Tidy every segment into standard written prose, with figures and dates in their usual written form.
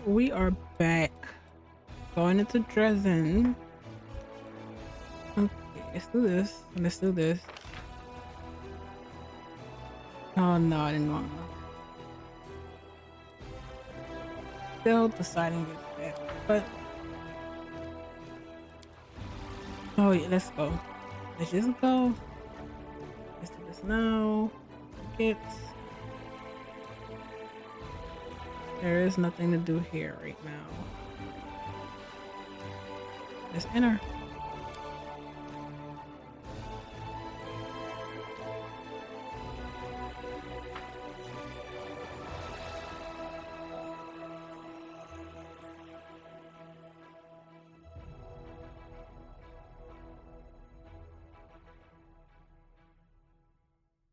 we are back. Going into Dresden. Okay, let's do this. Let's do this. Oh no, I didn't want to. Still deciding it, but oh yeah, let's go. Let's just go. Let's do this now. Get. There is nothing to do here right now. Let's enter.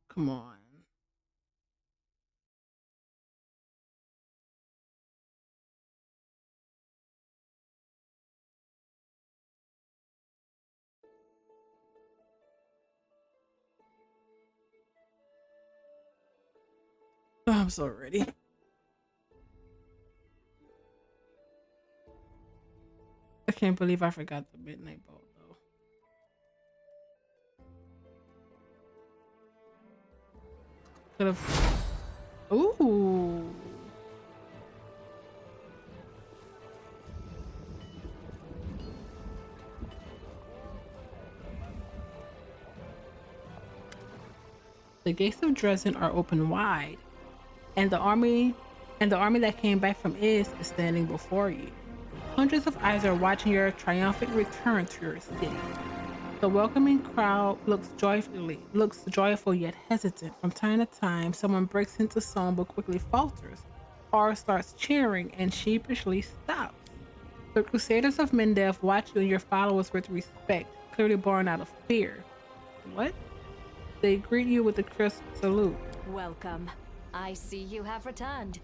Come on. Oh, I'm so ready. I can't believe I forgot the midnight boat though. Could have. Ooh. The gates of Dresden are open wide, and the army that came back from is standing before you. Hundreds of eyes are watching your triumphant return to your city. The welcoming crowd looks joyful yet hesitant. From time to time, someone breaks into song but quickly falters, or starts cheering and sheepishly stops. The Crusaders of Mendev watch you and your followers with respect, clearly born out of fear. What? They greet you with a crisp salute. Welcome. I see you have returned.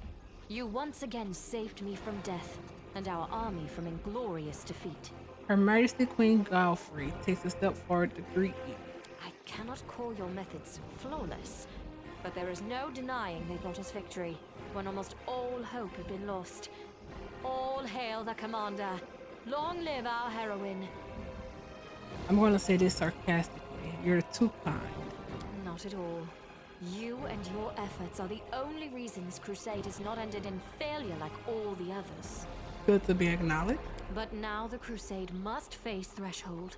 You once again saved me from death, and our army from inglorious defeat. Her Majesty Queen Godfrey takes a step forward to greet you. I cannot call your methods flawless, but there is no denying they brought us victory, when almost all hope had been lost. All hail the commander. Long live our heroine. I'm going to say this sarcastically. You're too kind. Not at all. You and your efforts are the only reasons Crusade has not ended in failure like all the others. Good to be acknowledged. But now the Crusade must face Threshold.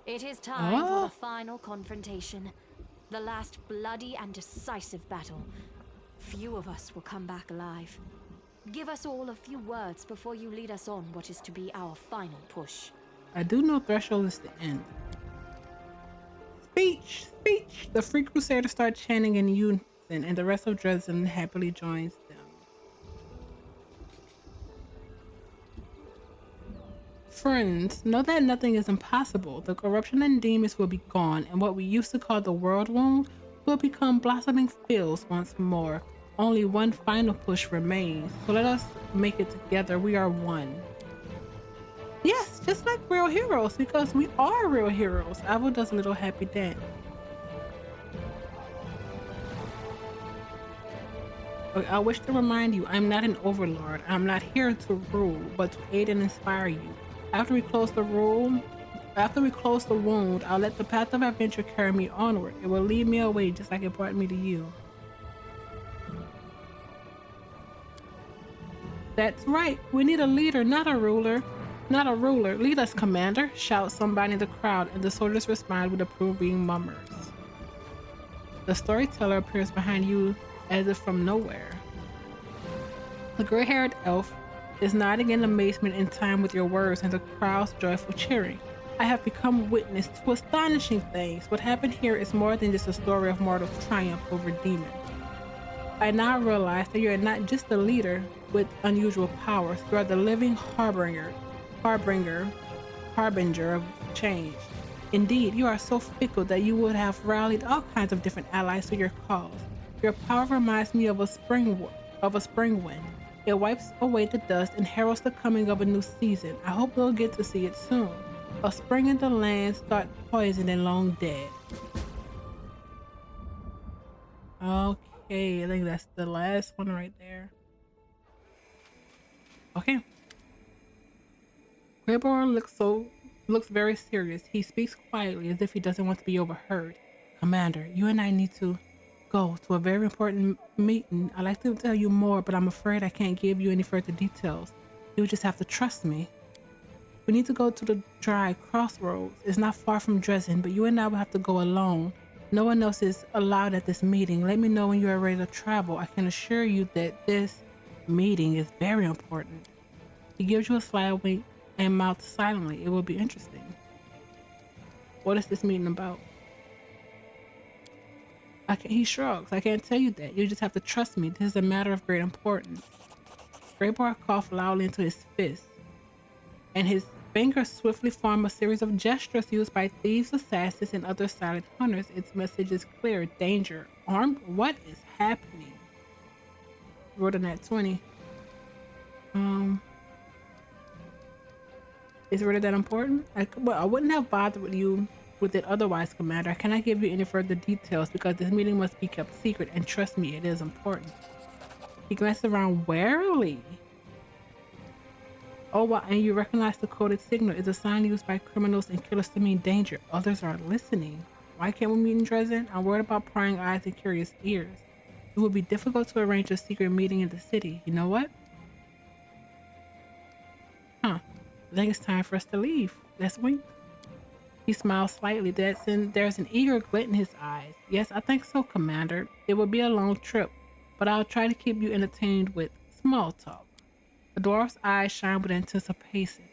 It is time for the final confrontation. The last bloody and decisive battle. Few of us will come back alive. Give us all a few words before you lead us on what is to be our final push. I do know Threshold is the end. Speech! Speech! The Free Crusaders start chanting in unison, and the rest of Dresden happily joins them. Friends, know that nothing is impossible. The corruption and demons will be gone, and what we used to call the world wound will become blossoming fields once more. Only one final push remains, so let us make it together. We are one. Yes, just like real heroes, because we are real heroes. Avo does a little happy dance. I wish to remind you, I'm not an overlord. I'm not here to rule, but to aid and inspire you. After we close the wound, I'll let the path of adventure carry me onward. It will lead me away just like it brought me to you. That's right. We need a leader, not a ruler. Not a ruler. Lead us, Commander, shouts somebody in the crowd, and the soldiers respond with approving murmurs. The storyteller appears behind you as if from nowhere. The gray-haired elf is nodding in amazement in time with your words and the crowd's joyful cheering. I have become witness to astonishing things. What happened here is more than just a story of mortal triumph over demons. I now realize that you are not just a leader with unusual powers, you are the living harbinger of change. Indeed, you are so fickle that you would have rallied all kinds of different allies to your cause. Your power reminds me of a spring wind. It wipes away the dust and heralds the coming of a new season. I hope we'll get to see it soon. A spring in the land start poisoned and long dead. Okay, I think that's the last one right there. Okay. Graybar looks very serious. He speaks quietly as if he doesn't want to be overheard. Commander, you and I need to go to a very important meeting. I'd like to tell you more, but I'm afraid I can't give you any further details. You just have to trust me. We need to go to the dry crossroads. It's not far from Dresden, but you and I will have to go alone. No one else is allowed at this meeting. Let me know when you are ready to travel. I can assure you that this meeting is very important. He gives you a sly wink and mouths silently. It will be interesting. What is this meeting about? He shrugs. I can't tell you that. You just have to trust me. This is a matter of great importance. Graybar coughed loudly into his fist, and his fingers swiftly form a series of gestures used by thieves, assassins, and other silent hunters. Its message is clear. Danger. Armed? What is happening? Wrote a nat 20. Is it really that important? I wouldn't have bothered with you with it otherwise, Commander. I cannot give you any further details because this meeting must be kept secret, and trust me, it is important. He glanced around warily. Oh, wow, and you recognize the coded signal. It's a sign used by criminals and killers to mean danger. Others are listening. Why can't we meet in Dresden? I'm worried about prying eyes and curious ears. It would be difficult to arrange a secret meeting in the city. You know what? Huh. I think it's time for us to leave. Let's wink. He smiles slightly. There's an eager glint in his eyes. Yes, I think so, Commander. It will be a long trip, but I'll try to keep you entertained with small talk. The dwarf's eyes shine with anticipation.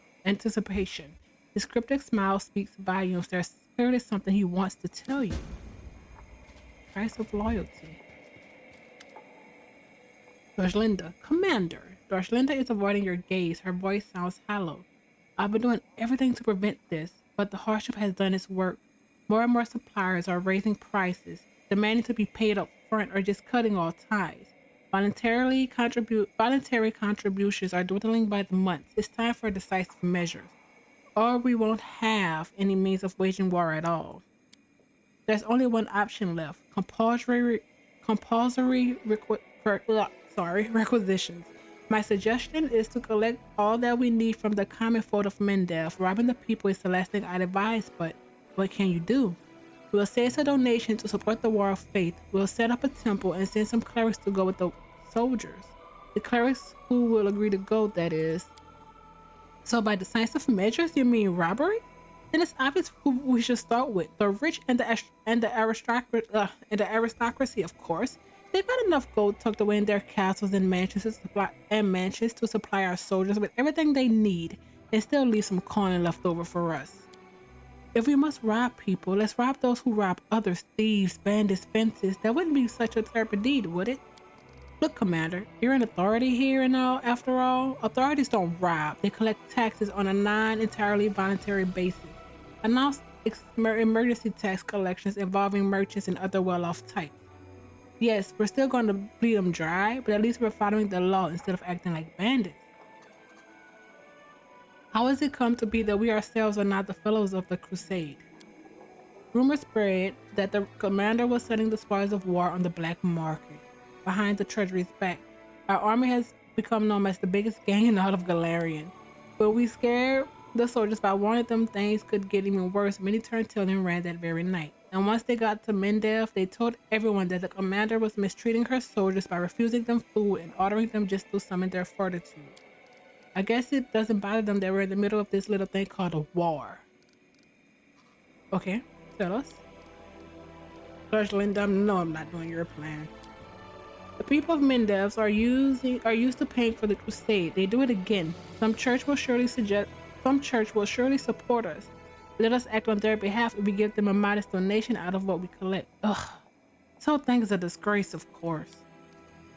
His cryptic smile speaks volumes. There's clearly something he wants to tell you. Price of loyalty. Dorshlinda, Commander. Dorshlinda is avoiding your gaze. Her voice sounds hollow. I've been doing everything to prevent this, but the hardship has done its work. More and more suppliers are raising prices, demanding to be paid up front or just cutting all ties. Voluntary contributions are dwindling by the months. It's time for decisive measures, or we won't have any means of waging war at all. There's only one option left: requisitions. My suggestion is to collect all that we need from the common folk of Mendev. Robbing the people is the last thing I'd advise, but what can you do? We'll say it's a donation to support the War of Faith. We'll set up a temple and send some clerics to go with the soldiers. The clerics who will agree to go, that is. So by decisive measures, you mean robbery? Then it's obvious who we should start with. The rich and the aristocracy, of course. They've got enough gold tucked away in their castles and mansions to supply our soldiers with everything they need and still leave some coin left over for us. If we must rob people, let's rob those who rob others, thieves, bandits, fences. That wouldn't be such a terrible deed, would it? Look, Commander, you're an authority here and all. After all, authorities don't rob. They collect taxes on a non-entirely voluntary basis. Announce emergency tax collections involving merchants and other well-off types. Yes, we're still going to bleed them dry, but at least we're following the law instead of acting like bandits. How has it come to be that we ourselves are not the fellows of the crusade? Rumors spread that the commander was selling the spoils of war on the black market, behind the treasury's back. Our army has become known as the biggest gang in all of Galarian. But we scared the soldiers by warning them things could get even worse. Many turned tail and ran that very night. And once they got to Mendev, they told everyone that the commander was mistreating her soldiers by refusing them food and ordering them just to summon their fortitude. I guess it doesn't bother them that we're in the middle of this little thing called a war. Okay, tell us. Judge Linda, no, I'm not doing your plan. The people of Mendev are used to paying for the crusade. They do it again. Some church will surely support us. Let us act on their behalf if we give them a modest donation out of what we collect. Ugh. This whole thing is a disgrace, of course.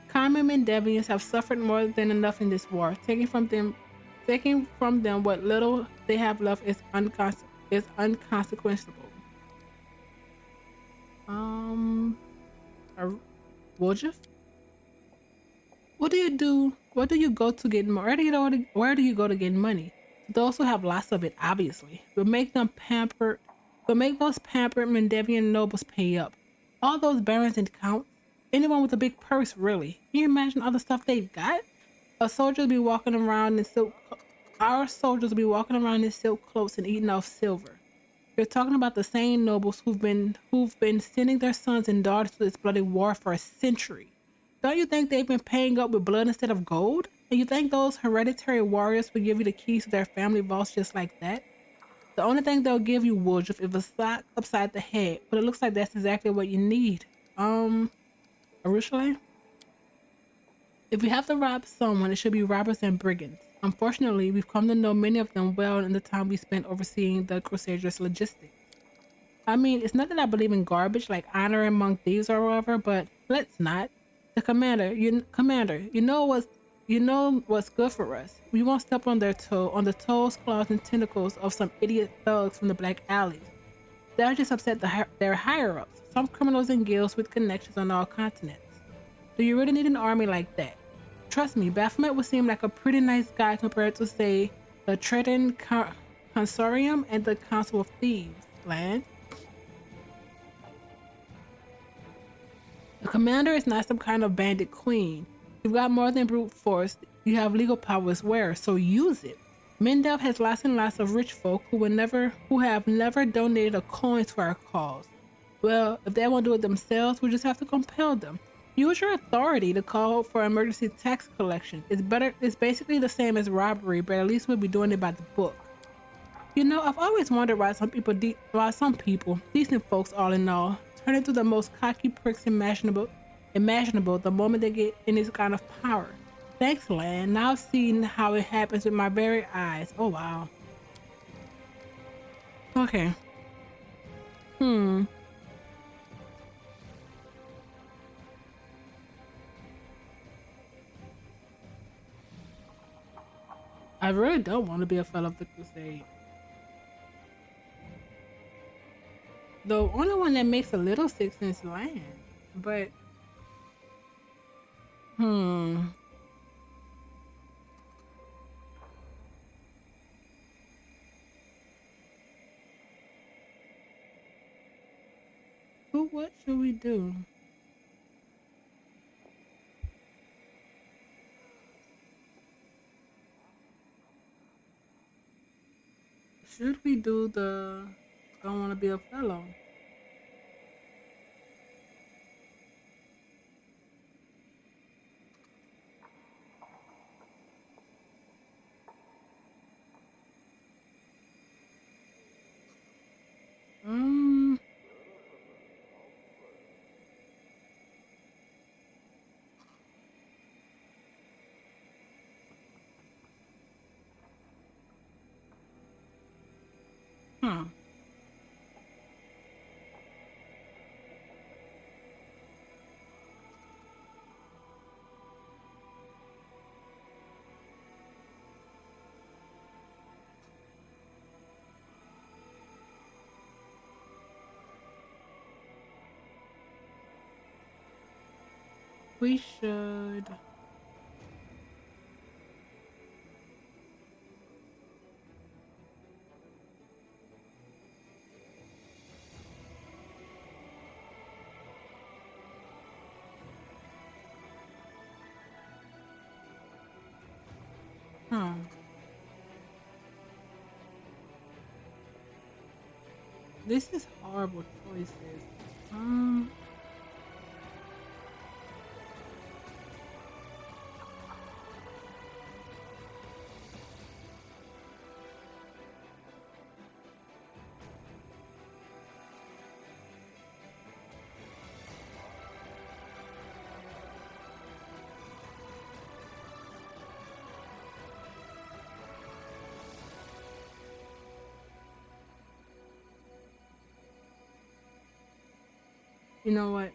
Common Mendevians have suffered more than enough in this war. Taking from them what little they have left is unconsequential. Woljif? What do you do? Where do you go to get money? Where do you go to get money? Those who have lots of it, obviously. We'll make those pampered Mendevian nobles pay up. All those barons and counts. Anyone with a big purse, really. Can you imagine all the stuff they've got? A soldier be walking around in silk. Our soldiers be walking around in silk cloaks and eating off silver. You're talking about the same nobles who've been sending their sons and daughters to this bloody war for a century. Don't you think they've been paying up with blood instead of gold? And you think those hereditary warriors will give you the keys to their family vaults just like that? The only thing they'll give you, Woodruff, is a sock upside the head, but it looks like that's exactly what you need. Originally, if we have to rob someone, it should be robbers and brigands. Unfortunately, we've come to know many of them well in the time we spent overseeing the Crusaders' logistics. I mean, it's not that I believe in garbage like honor among thieves or whatever, but let's not. The commander, you know what's good for us. We won't step on the toes, claws, and tentacles of some idiot thugs from the back alleys. They'll just upset their higher ups, some criminals and guilds with connections on all continents. Do you really need an army like that? Trust me, Baphomet would seem like a pretty nice guy compared to, say, the Triton Consorium and the Council of Thieves, Land. The commander is not some kind of bandit queen. You've got more than brute force. You have legal power as well, so use it. Mendelf has lots and lots of rich folk who have never donated a coin to our cause. Well, if they won't do it themselves, we'll just have to compel them. Use your authority to call for emergency tax collection. It's basically the same as robbery, but at least we'll be doing it by the book. You know, I've always wondered why some people, decent folks all in all, turn into the most cocky pricks imaginable the moment they get in this kind of power. Thanks, Lan. Now I've seen how it happens with my very eyes. Oh wow. Okay. Hmm. I really don't want to be a fellow of the Crusade. The only one that makes a little sense is Lan. But hmm. So what should we do? Should we do the don't want to be a fellow? Um, huh. We should. Huh. This is horrible choices. Um, you know what?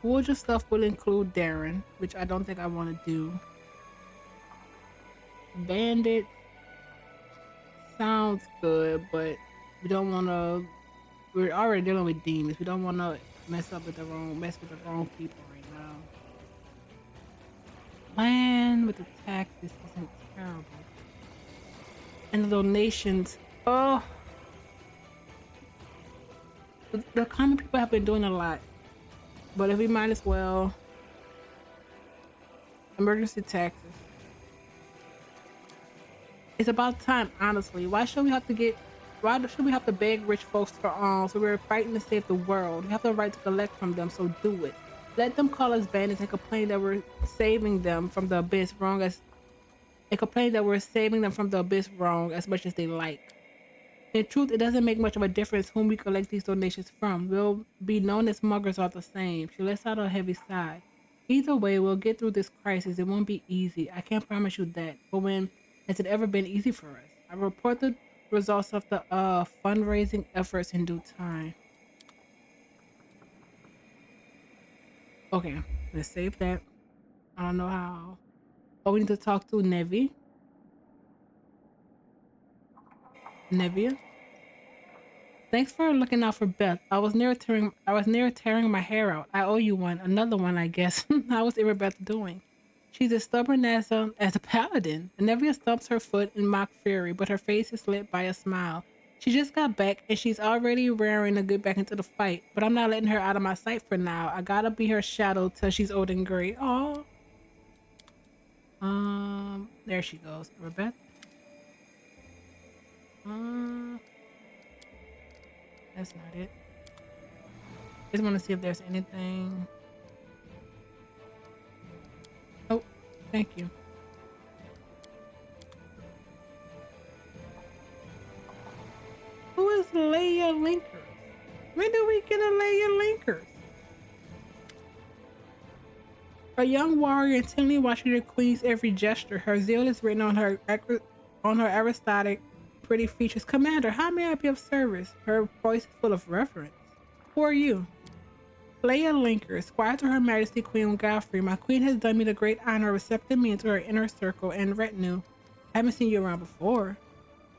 Woodrow stuff will include Darren, which I don't think I want to do. Bandit sounds good, but we don't want to. We're already dealing with demons. We don't want to mess with the wrong people right now. Land with the taxes isn't terrible, and the donations. Oh, The common people have been doing a lot, but if we might as well emergency taxes. It's about time, honestly. Why should we have to beg rich folks for alms? So we're fighting to save the world. We have the right to collect from them, so do it. Let them call us bandits and complain that we're saving them from the abyss wrong as and complain that we're saving them from the abyss wrong as much as they like. In truth, it doesn't make much of a difference whom we collect these donations from. We'll be known as muggers all the same. She lets out a heavy sigh. Either way, we'll get through this crisis. It won't be easy. I can't promise you that. But when has it ever been easy for us? I report the results of the fundraising efforts in due time. Okay, let's save that. I don't know how. Oh, we need to talk to Nevi. Nevia. Thanks for looking out for Beth. I was near tearing my hair out. I owe you one. Another one, I guess. How was Beth doing? She's as stubborn as a paladin. Nevia stumps her foot in mock fury, but her face is lit by a smile. She just got back and she's already raring to get back into the fight. But I'm not letting her out of my sight for now. I gotta be her shadow till she's old and gray. Oh. There she goes. Rebeth. That's not it. Just want to see if there's anything. Oh, thank you. Who is Leia Linkers? When do we get a Leia Linkers? A young warrior intently watching her queen's every gesture. Her zeal is written on her aristocratic, pretty features. Commander, how may I be of service? Her voice is full of reverence. Who are you? Leia Linker, squire to Her Majesty Queen Godfrey. My queen has done me the great honor of accepting me into her inner circle and retinue. I haven't seen you around before.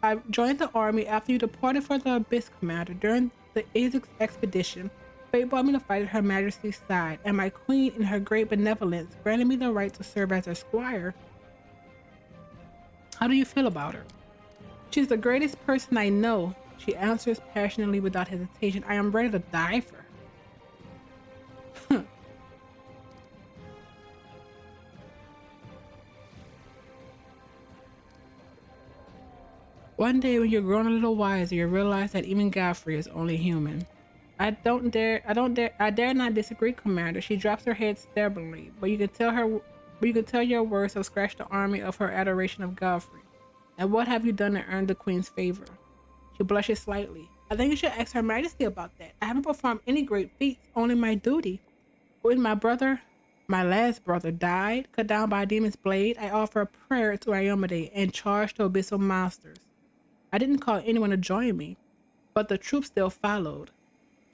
I joined the army after you departed for the Abyss, Commander. During the Azix expedition, fate brought me to fight at Her Majesty's side, and my queen, in her great benevolence, granted me the right to serve as her squire. How do you feel about her? She's the greatest person I know, she answers passionately without hesitation. I am ready to die for her. One day when you're grown a little wiser, you realize that even Godfrey is only human. I dare not disagree, Commander. She drops her head stubbornly, but you can tell your words have scratched the army of her adoration of Godfrey. And what have you done to earn the Queen's favor? She blushes slightly. I think you should ask Her Majesty about that. I haven't performed any great feats, only my duty. When my last brother, died, cut down by a demon's blade, I offer a prayer to Iomade and charged the abyssal monsters. I didn't call anyone to join me, but the troops still followed.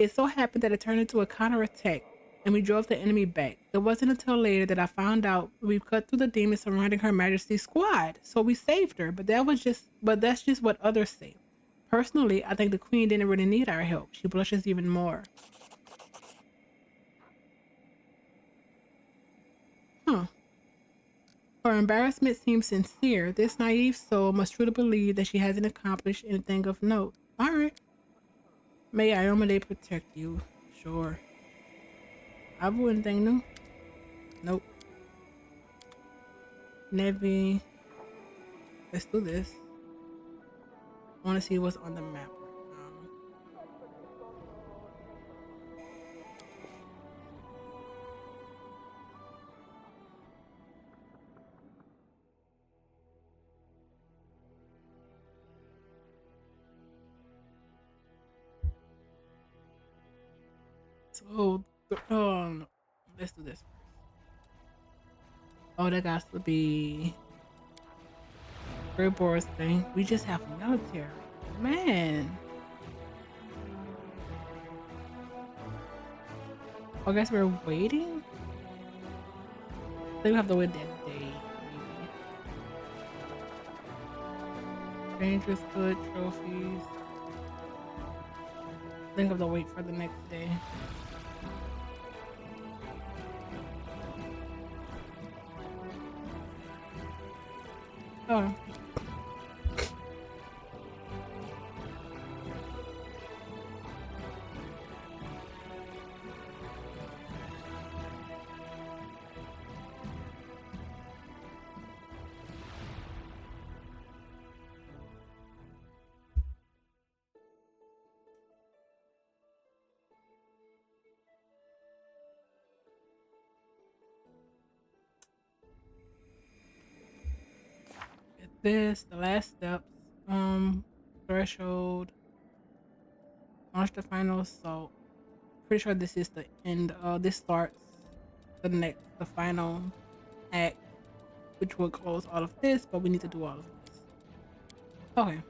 It so happened that it turned into a counterattack, and we drove the enemy back. It wasn't until later that I found out we cut through the demons surrounding Her Majesty's squad, so we saved her. But that's just what others say. Personally, I think the Queen didn't really need our help. She blushes even more. Huh. Her embarrassment seems sincere. This naive soul must truly believe that she hasn't accomplished anything of note. Alright. May Iomade protect you. Sure. Abu, anything new? Nope. Nevi. Let's do this. I want to see what's on the map right now. So, no. Let's do this first. Oh, that got to be Great Boris thing. We just have military. Man. I guess we're waiting? I think we have to wait that day, maybe. Dangerous good trophies. I think I have to wait for the next day. Oh. this, the last steps. Threshold. Launch the final assault. Pretty sure this is the end. This starts the final act, which will close all of this, but we need to do all of this. Okay.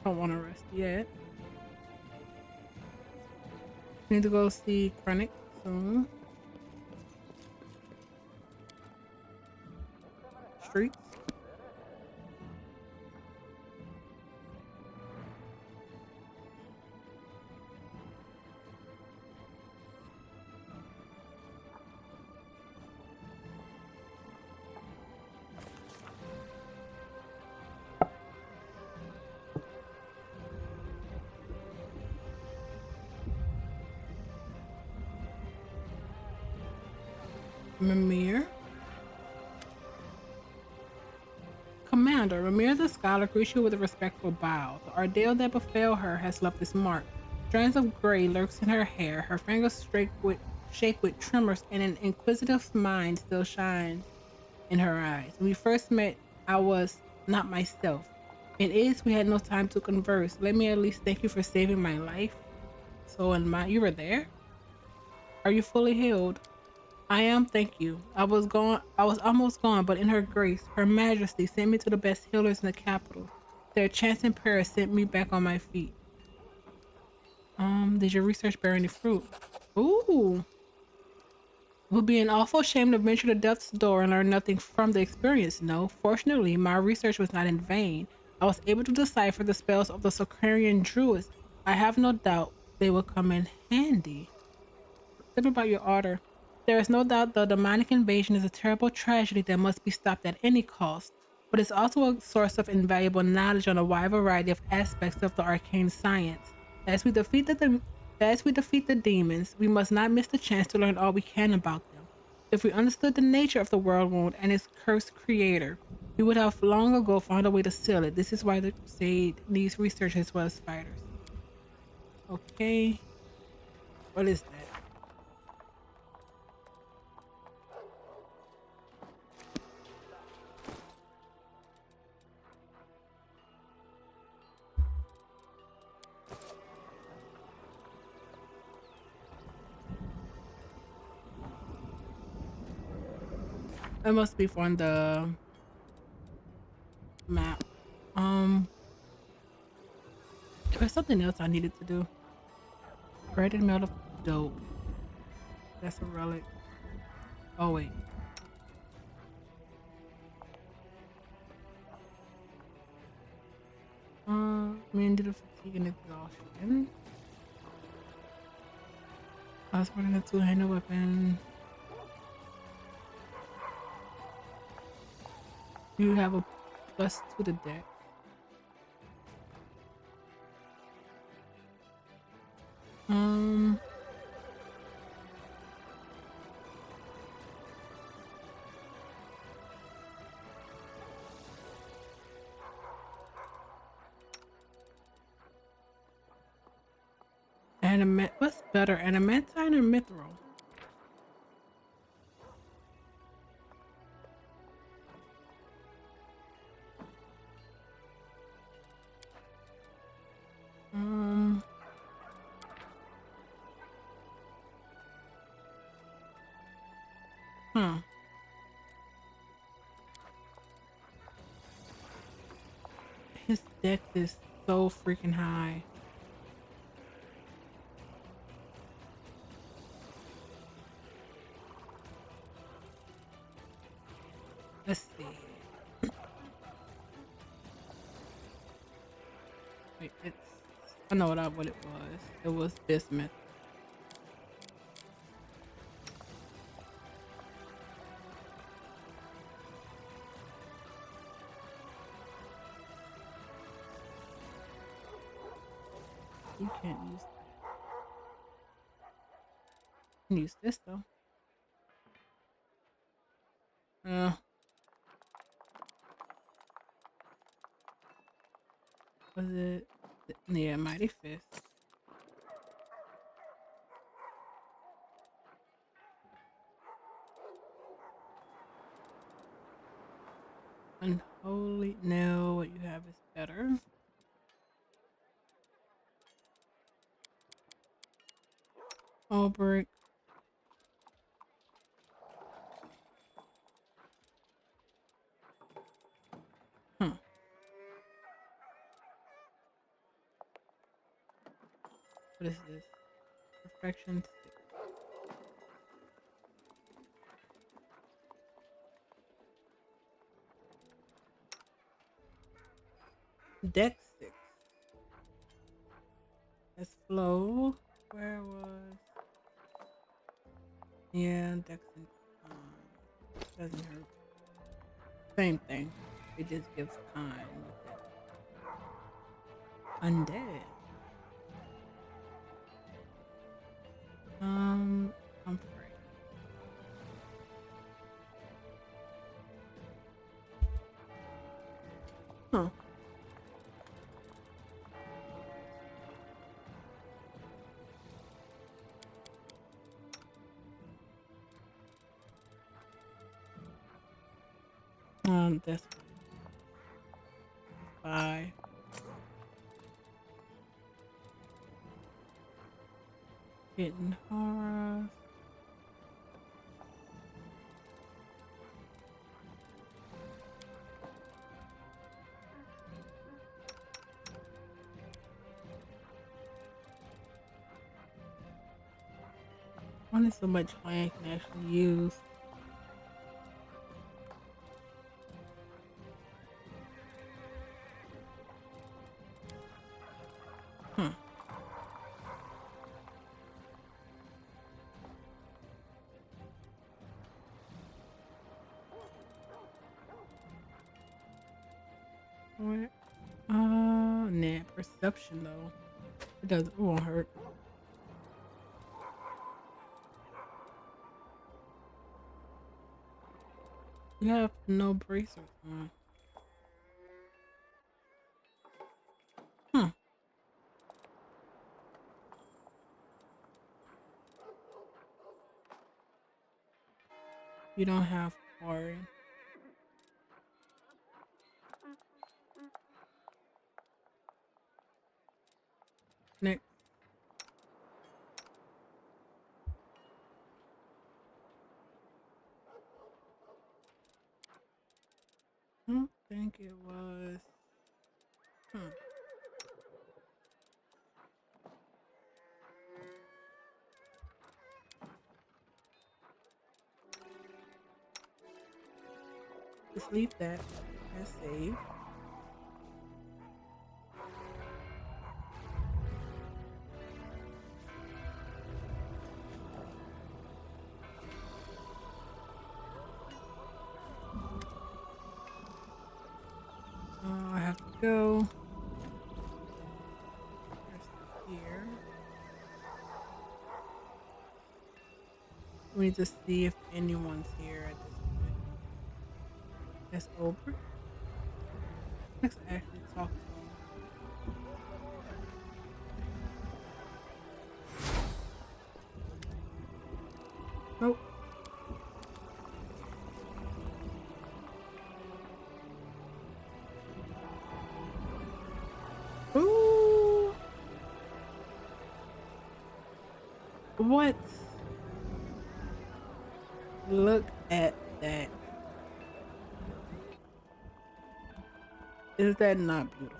Don't want to rest yet. Need to go see Krennic soon. Streets. Mimir. Commander, Mimir the Scholar greets you with a respectful bow. The ordeal that befell her has left its mark. Strands of gray lurks in her hair, her fingers shake with tremors, and an inquisitive mind still shines in her eyes. When we first met, I was not myself. It is we had no time to converse. Let me at least thank you for saving my life. So, you were there? Are you fully healed? I am, thank you. I was almost gone, but in her grace, her majesty sent me to the best healers in the capital. Their chants and prayers sent me back on my feet. Did your research bear any fruit? Ooh. It would be an awful shame to venture to death's door and learn nothing from the experience, no. Fortunately, my research was not in vain. I was able to decipher the spells of the Socarian druids. I have no doubt they will come in handy. Tell me about your order. There is no doubt the demonic invasion is a terrible tragedy that must be stopped at any cost, but it's also a source of invaluable knowledge on a wide variety of aspects of the arcane science. As we defeat the demons, we must not miss the chance to learn all we can about them. If we understood the nature of the world wound and its cursed creator, we would have long ago found a way to seal it. This is why the Crusade needs researchers as well as fighters. Okay, what is that? That must be from the map. There's something else I needed to do. Breaded melt of dope. That's a relic. Oh wait. Mended of fatigue and exhaustion. I was running a two-handed weapon. You have a +2 to deck. Um, what's better, adamantine or mithril? Um, huh. His deck is so freaking high. Let's see. Wait, I know what it was. It was bismuth. You can't use that. You can use this though. Was it? Yeah, mighty fist. Unholy. No, what you have is better. All brick. Huh. What is this? Perfection 6. Dex 6. That's flow. Where was? Yeah, Dex and doesn't hurt. Same thing. It just gives kind with it. Undead. I'm afraid. Huh. That's what it is. 5. Hidden horrors. Only so much land can actually use. Huh. Where? Nah, perception though. It won't hurt. You have no bracers on. Huh. You don't have quarry. Next. I don't think it was. Huh. Just leave that as save. I have to go. Here. We need to see if anyone's here at this point. That's over. Let's actually talk to him. Nope. Ooh. What? Look at that. Is that not beautiful?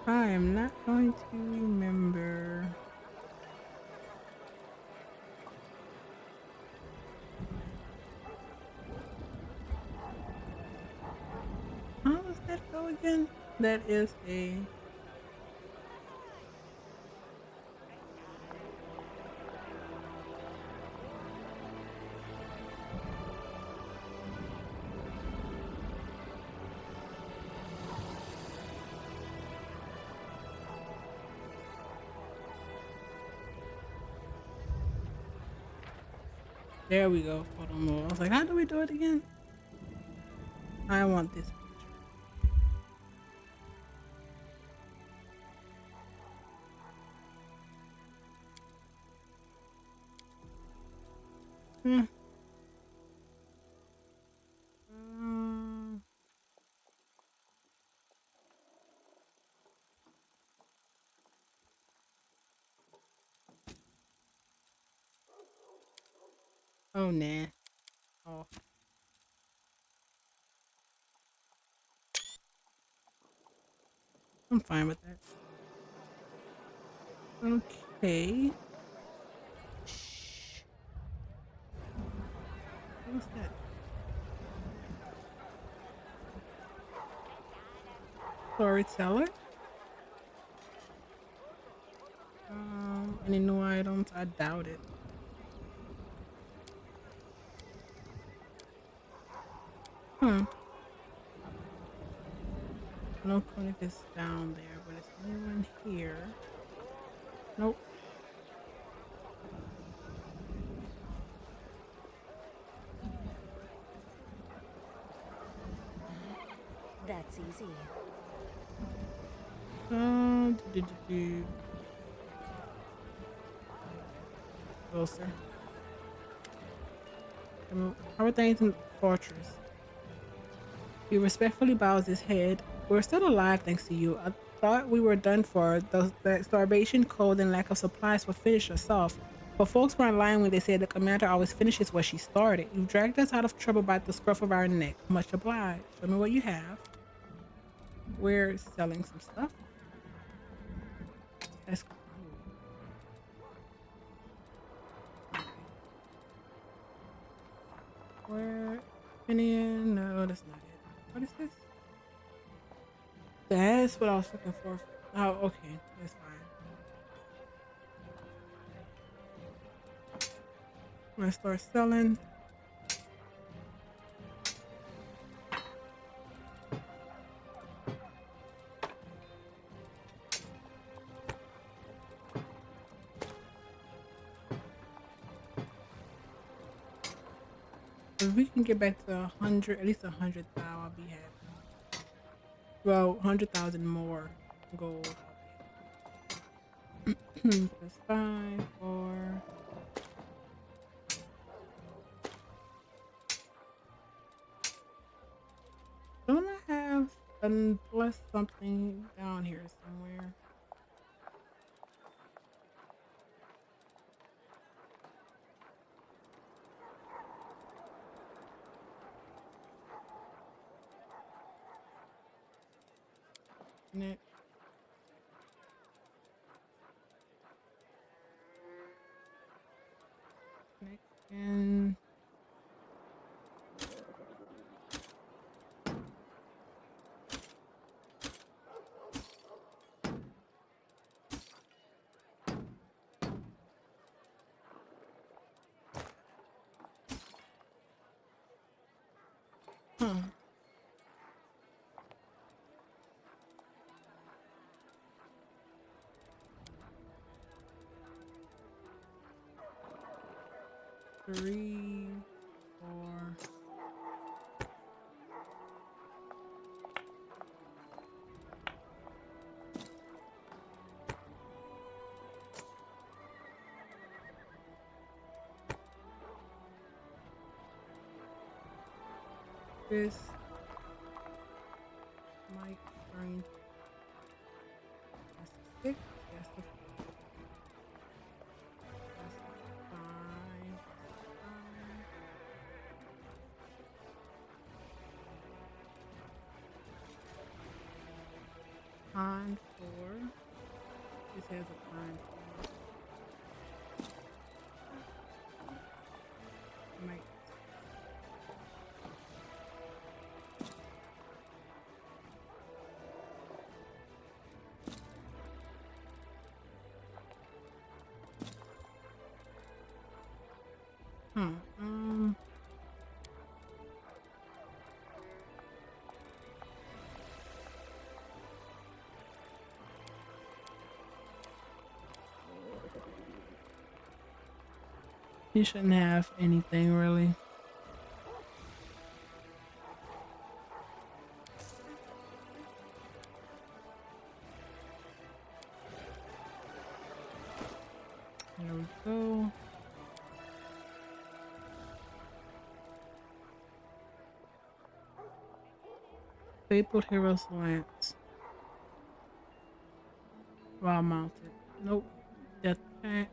I am not going to remember. How does that go again? That is a. There we go. Photo mode. I was like, how do we do it again? I want this picture. Um, oh, nah. Oh, I'm fine with that. Okay. Shh. What's that? Storyteller? Any new items? I doubt it. Hmm. No clinic is down there, but is anyone here? Nope. That's easy. Closer. How are things in the fortress? He respectfully bows his head. We're still alive thanks to you. I thought we were done for. The starvation, cold, and lack of supplies will finish us off. But folks weren't lying when they said the commander always finishes what she started. You've dragged us out of trouble by the scruff of our neck. Much obliged. Show me what you have. We're selling some stuff. That's cool. Okay. Where? Opinion? No, that's not it. What is this? That's what I was looking for. Oh, okay. That's fine. I'm gonna start selling. If we can get back to 100, at least 100,000, I'll be happy. Well, 100,000 more gold, I'll be happy. Plus 5, 4. Don't I have a plus something down here somewhere? Next, next, and huh. Three, 4. This mic strength. That's a 6. That's a 4. That's a 5. Pond 4. This has a pond 4. Might. Huh. You shouldn't have anything really. There we go. Fabled Hero's Lance. While mounted. Nope. Death pack.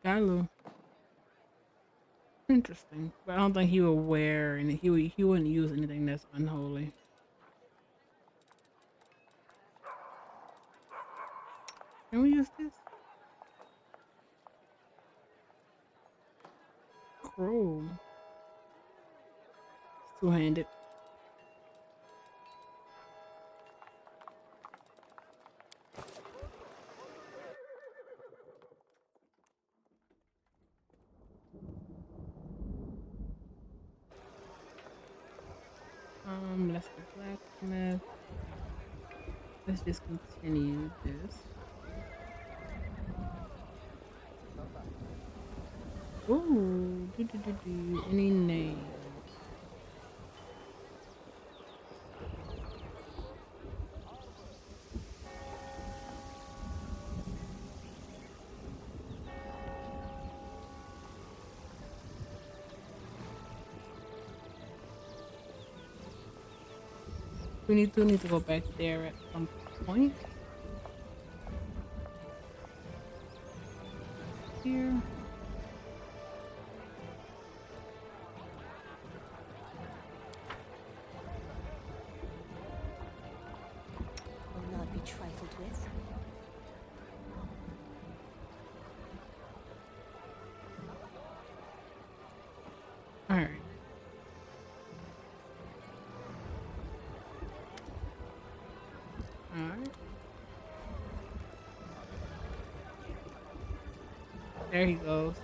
Galu. Interesting. But I don't think he would wear and he wouldn't use anything that's unholy. Can we use this? Crow. Two-handed. Let's go blacksmith. Let's just continue this. Ooh, any name? We need to go back there at some point. Here. Will not be trifled with. All right. All right. There he goes.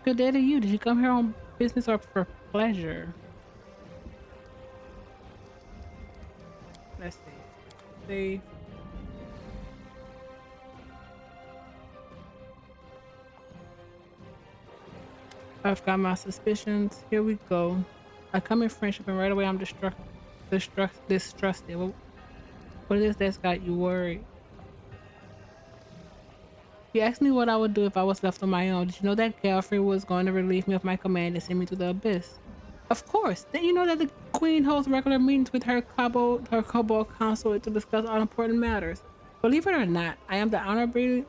Good day to you. Did you come here on business or for pleasure? Let's see. I've got my suspicions. Here we go. I come in friendship and right away I'm distrusted. What is that's got you worried? You asked me what I would do if I was left on my own. Did you know that Galfrey was going to relieve me of my command and send me to the abyss? Of course. Then you know that the Queen holds regular meetings with her kobold council to discuss all important matters. Believe it or not, I am the honorary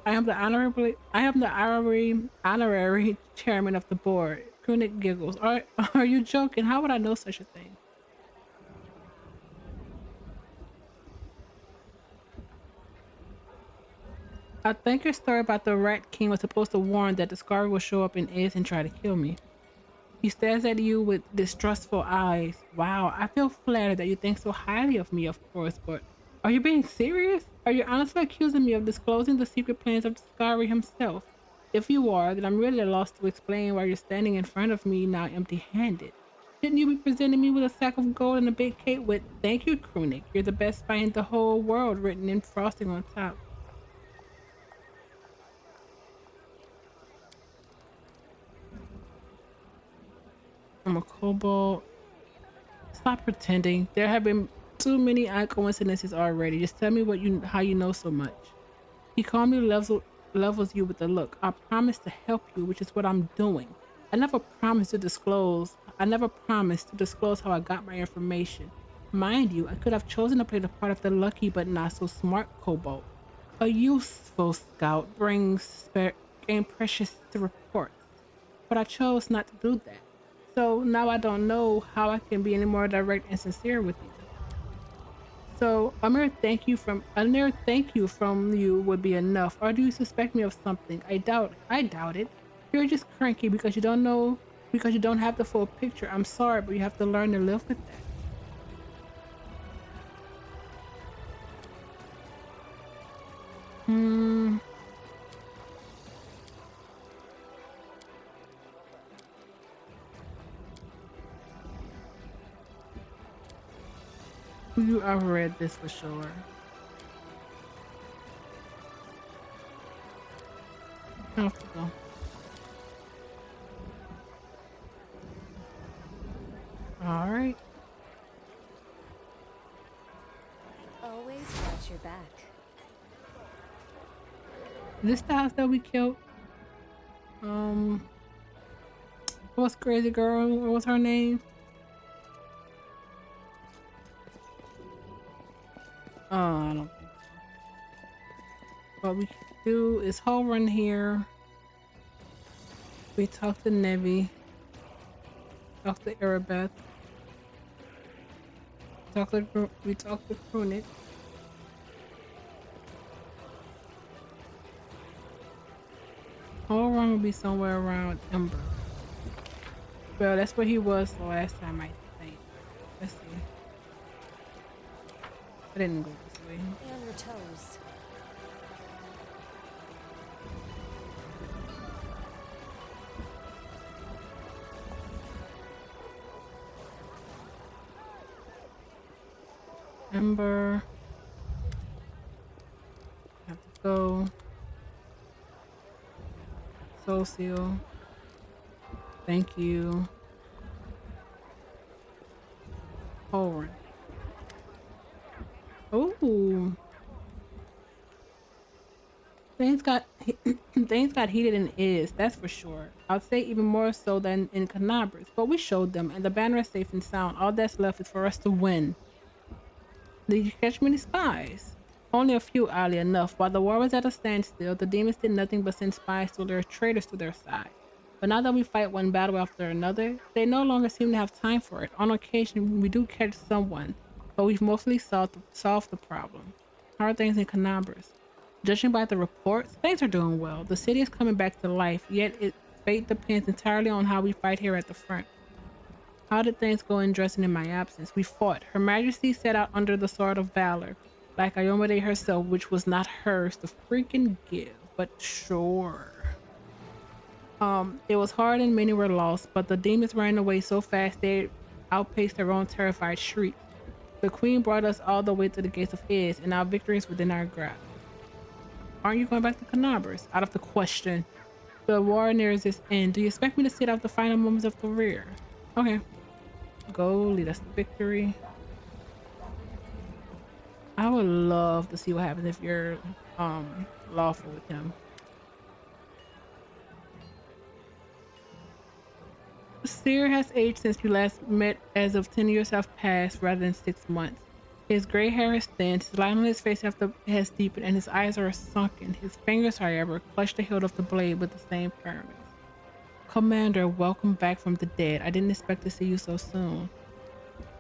chairman of the board. Krunick giggles. Are you joking? How would I know such a thing? I think your story about the Rat King was supposed to warn that the Scar will show up in Ace and try to kill me. He stares at you with distrustful eyes. Wow, I feel flattered that you think so highly of me, of course, but are you being serious? Are you honestly accusing me of disclosing the secret plans of Discovery himself? If you are, then I'm really lost to explain why you're standing in front of me now empty-handed. Shouldn't you be presenting me with a sack of gold and a big cake with "Thank you, Krunick. You're the best spy in the whole world" written in frosting on top? I'm a kobold. Stop pretending. There have been too many odd coincidences already. Just tell me how you know so much. He calmly levels you with a look. I promise to help you, which is what I'm doing. I never promised to disclose how I got my information. Mind you, I could have chosen to play the part of the lucky but not so smart kobold. A useful scout gain precious reports, but I chose not to do that. So now I don't know how I can be any more direct and sincere with you. So a mere thank you from you would be enough. Or do you suspect me of something? I doubt it. You're just cranky because you don't have the full picture. I'm sorry, but you have to learn to live with that. Hmm. I've read this for sure. Have to go. All right. Always watch your back. This the house that we killed. Um, what's crazy girl? What was her name? I don't think so. What we can do is hold run here. We talk to Nevi. Talk to Arabeth. We talk to Prunit. Whole run will be somewhere around Ember. Well, that's where he was the last time I think. Let's see. I didn't go this way. Be on your toes. Ember. Have to go. Soul Seal. Thank you. Hold on. Ooh. Things got things got heated in Is, that's for sure. I'd say even more so than in Canabras, but we showed them, and the banner is safe and sound. All that's left is for us to win. Did you catch many spies? Only a few, oddly enough. While the war was at a standstill, the demons did nothing but send spies to lure traitors to their side. But now that we fight one battle after another, they no longer seem to have time for it. On occasion, we do catch someone, but we've mostly solved the problem. How are things in Canabras? Judging by the reports, things are doing well. The city is coming back to life, yet its fate depends entirely on how we fight here at the front. How did things go in dressing in my absence? We fought. Her Majesty set out under the sword of valor, like Ayomade herself, which was not hers to freaking give, but sure. It was hard and many were lost, but the demons ran away so fast they outpaced their own terrified shrieks. The queen brought us all the way to the gates of Iz, and our victory is within our grasp. Aren't you going back to Canabras? Out of the question. The war nears its end. Do you expect me to sit out the final moments of the rear? Okay. Go lead us to victory. I would love to see what happens if you're lawful with him. Seer has aged since you last met, as of 10 years have passed rather than 6 months. His gray hair is thin, his line on his face has deepened, and his eyes are sunken. His fingers, however, clutch the hilt of the blade with the same firmness. Commander, welcome back from the dead. I didn't expect to see you so soon.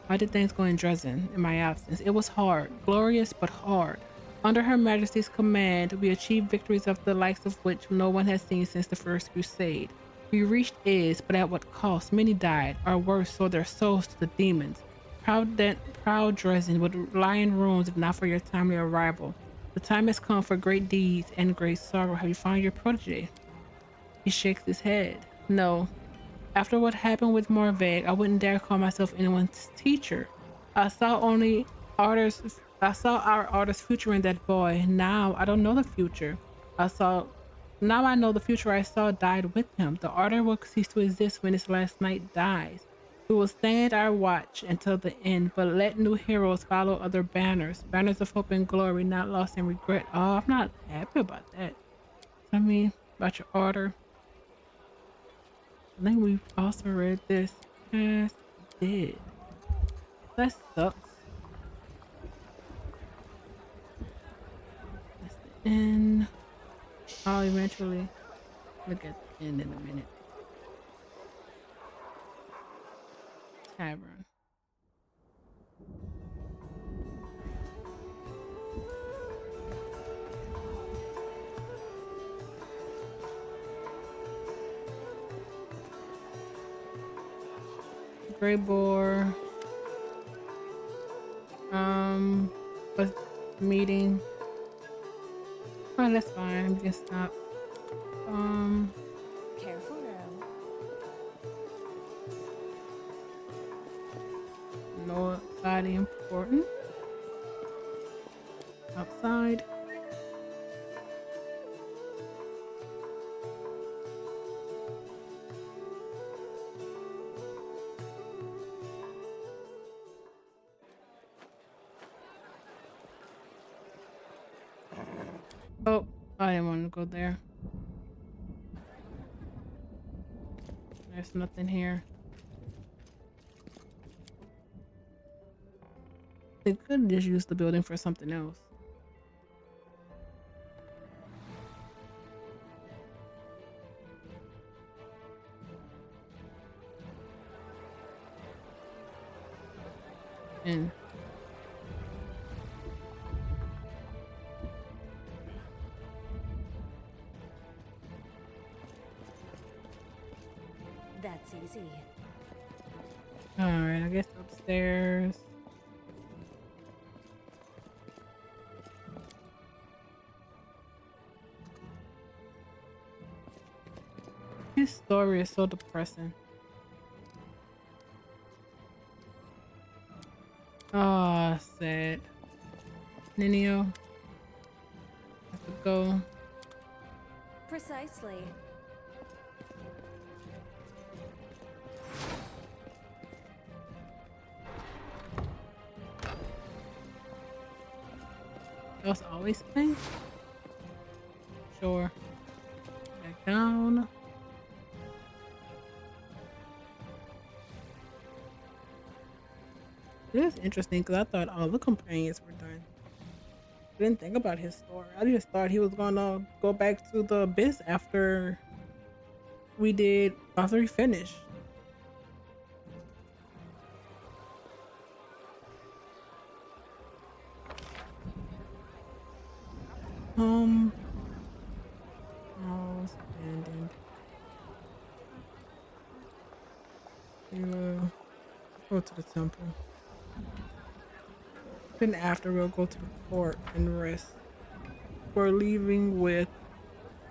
How did things go in Dresden in my absence? It was hard, glorious but hard. Under Her Majesty's command, we achieved victories of the likes of which no one has seen since the First Crusade. We reached Is, but at what cost? Many died, or worse, sold their souls to the demons. Proud Dresden would lie in ruins if not for your timely arrival. The time has come for great deeds and great sorrow. Have you found your protege? He shakes his head. No. After what happened with Morvaig, I wouldn't dare call myself anyone's teacher. I saw our artist's future in that boy. Now I don't know the future. I saw Now I know the future I saw died with him. The artist will cease to exist when his last night dies. We will stand our watch until the end, but let new heroes follow other banners. Banners of hope and glory, not lost in regret. Oh, I'm not happy about that. I mean, about your order. I think we've also read this. Yes, we did. That sucks. That's the end. I'll eventually look at the end in a minute. Tavern. Gray Boar. Was meeting. Oh, that's fine. We can stop. Careful now. Nobody important. outside. Oh, I didn't want to go there. There's nothing here. They could just use the building for something else. And That's easy. all right, I guess upstairs. His story is so depressing. Ah, sad. Ninio, have to go. Precisely. Else always play? Sure. Back down. It is interesting because I thought all the companions were done. I didn't think about his story. I just thought he was gonna go back to the abyss after we finished. House abandoned. We'll go to the temple. Then after we'll go to the port and rest. We're leaving with,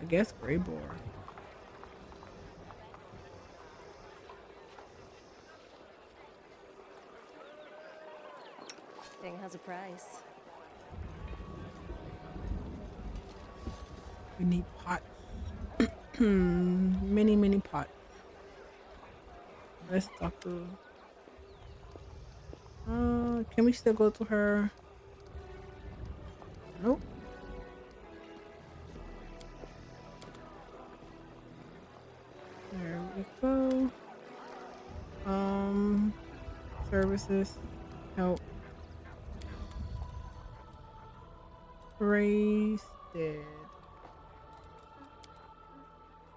I guess, Grey Boar. Thing has a price. We need pots. many pots. Let's talk to. Can we still go to her? Nope. There we go. Services, help. Raised.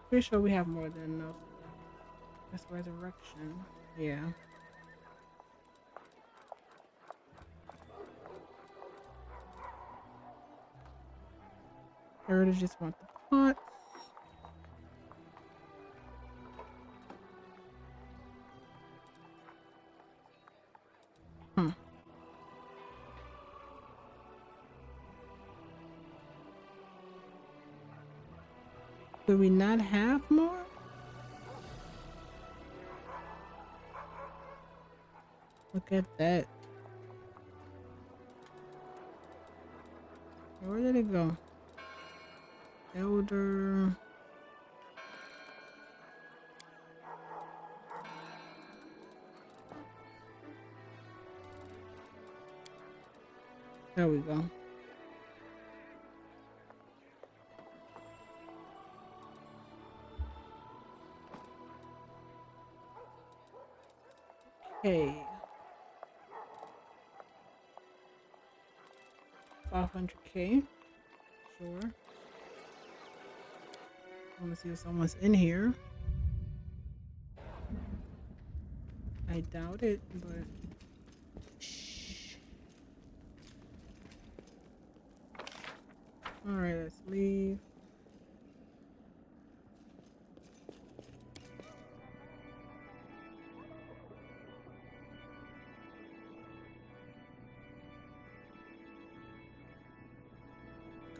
Pretty sure we have more than enough. That's resurrection. Yeah. I really just want the pots. Do we not have more? Look at that. Where did it go? Elder. There we go. Okay. 500k. Sure. I want to see if someone's in here. I doubt it, but. Shh. Alright, let's leave.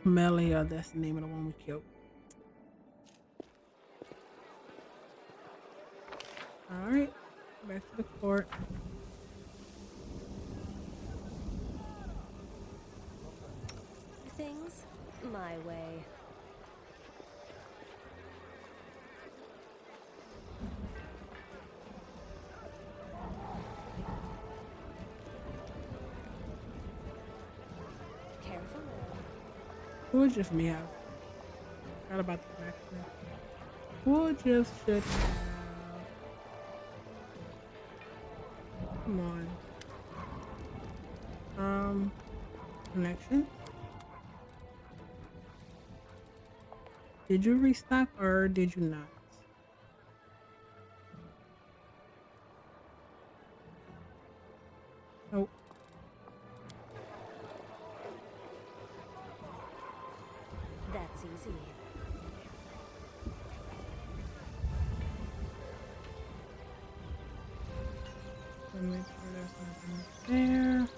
Camellia, that's the name of the one we killed. Alright, back to the court. things my way. Careful now. We'll just me have. Forgot about the connection. We'll just should have. Come on. Connection. Did you restock or did you not? Nope. That's easy. Let me make sure there's nothing there.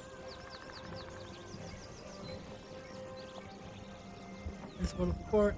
Let's go to port.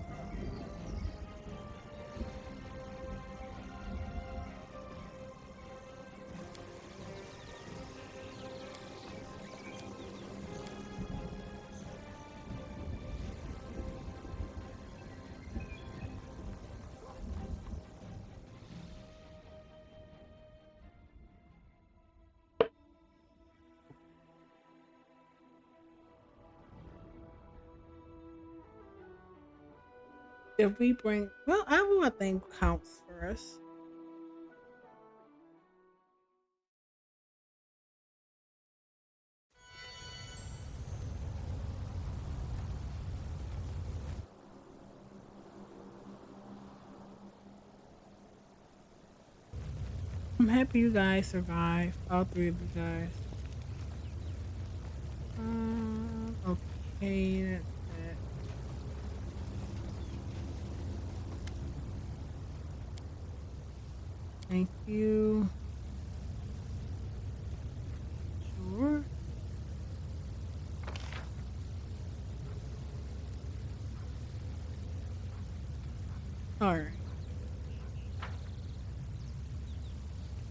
If we bring, well, I want to think counts for us. I'm happy you guys survived. All three of you guys. Okay, that's that. Thank you. Sure. All right.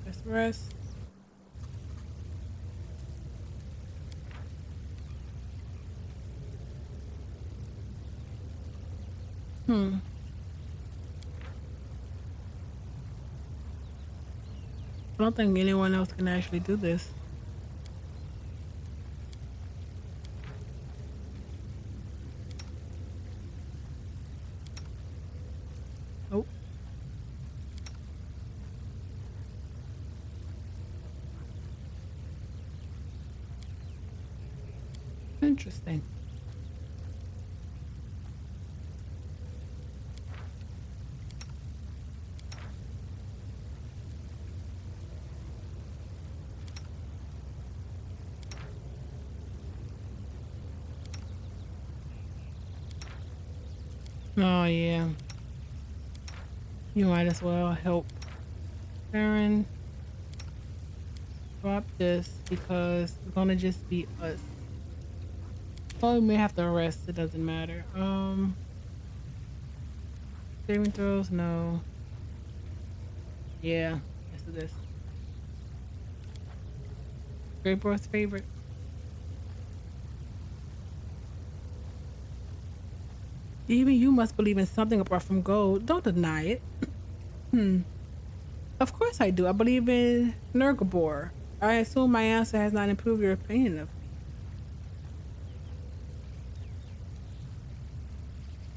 Let's rest. Hmm. I don't think anyone else can actually do this. Oh, interesting. Oh yeah. You might as well help Baron drop this because it's gonna just be us. Well, we may have to rest. It doesn't matter. Saving throws, no. Yeah, let's do this. Great Boy's favorite. Even you must believe in something apart from gold. Don't deny it. Hmm. Of course I do. I believe in Nurgabor. I assume my answer has not improved your opinion of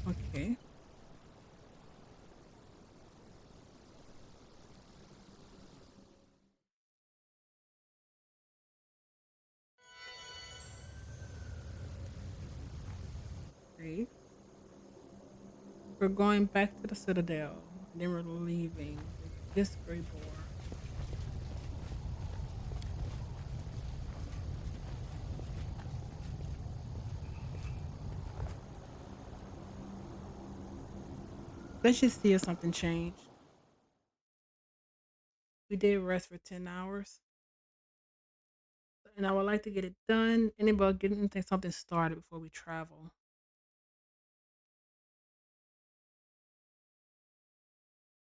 me. Okay. Great. We're going back to the Citadel. Then we're leaving with this Grey Boar. Let's just see if something changed. We did rest for 10 hours. And I would like to get it done. Anybody getting something started before we travel.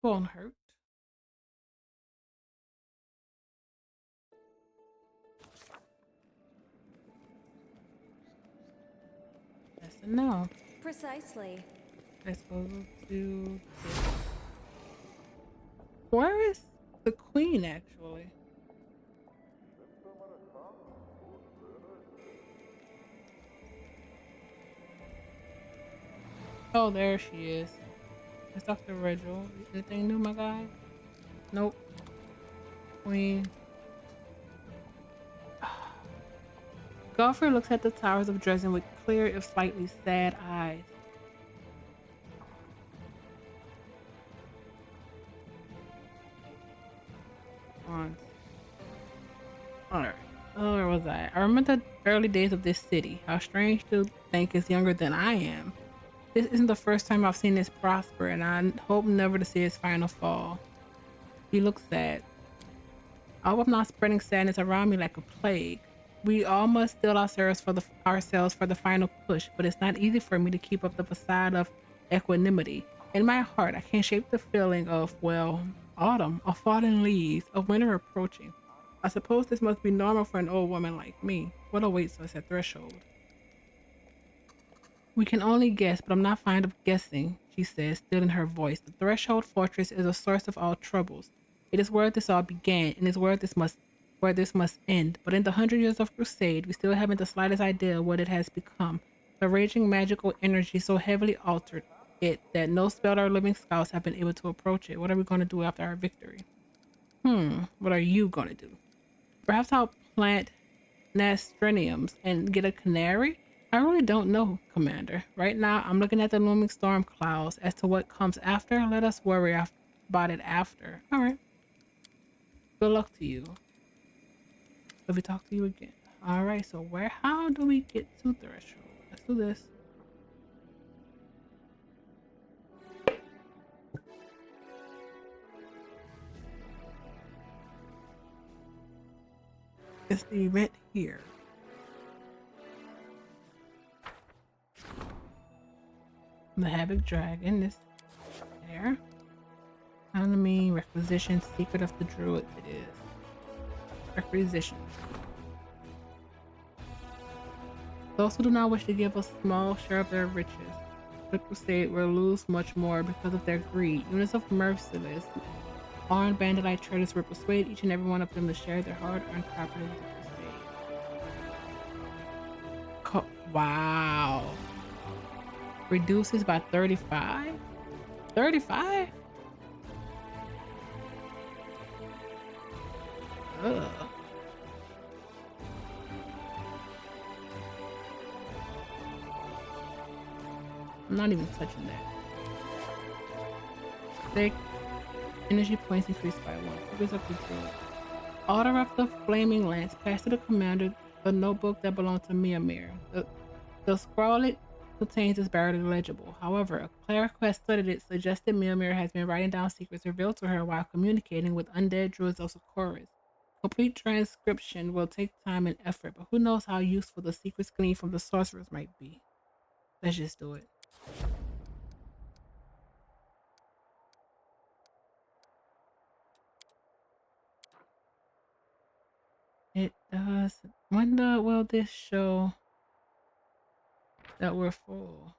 Won't hurt. That's to know. Precisely. Let's go to this. Where is the queen actually? Oh, there she is. It's Dr. Rigel. Anything new, my guy? Nope. Queen. Godfrey looks at the towers of Dresden with clear, if slightly sad eyes. Alright. Oh, where was I? I remember the early days of this city. How strange to think it's younger than I am. This isn't the first time I've seen this prosper, and I hope never to see its final fall. He looks sad. I hope I'm not spreading sadness around me like a plague. We all must steel ourselves for the final push, but it's not easy for me to keep up the facade of equanimity. In my heart, I can't shake the feeling of, well, autumn, of falling leaves, of winter approaching. I suppose this must be normal for an old woman like me. What awaits us at Threshold? We can only guess, but I'm not fond of guessing, she says, still in her voice. The Threshold Fortress is a source of all troubles. It is where this all began, and is where this must end. But in the 100 years of Crusade, we still haven't the slightest idea what it has become. The raging magical energy so heavily altered it that no spell or living scouts have been able to approach it. What are we going to do after our victory? What are you going to do? Perhaps I'll plant nasturtiums and get a canary? I really don't know, Commander. Right now, I'm looking at the looming storm clouds. As to what comes after, let us worry about it after. All right. Good luck to you. If we talk to you again. All right. So how do we get to Threshold? Let's do this. It's the event here. The Havoc Dragon is there. Enemy, requisition, secret of the druid. It is. Requisition. Those who do not wish to give a small share of their riches, the crusade will lose much more because of their greed. Units of merciless, armed bandit-like traders will persuade each and every one of them to share their hard-earned property with the crusade. Wow. Reduces by 35? 35? Ugh. I'm not even touching that. Thick energy points increased by 1. Figures up to 2. Order of the Flaming Lance. Pass to the commander the notebook that belonged to Miamir. The scroll it contains is barely legible. However, a cleric who has studied it suggested Miamir has been writing down secrets revealed to her while communicating with undead druids of Socorus. Complete transcription will take time and effort, but who knows how useful the secrets gleaned from the sorcerers might be. Let's just do it. It does. When will this show that we're full?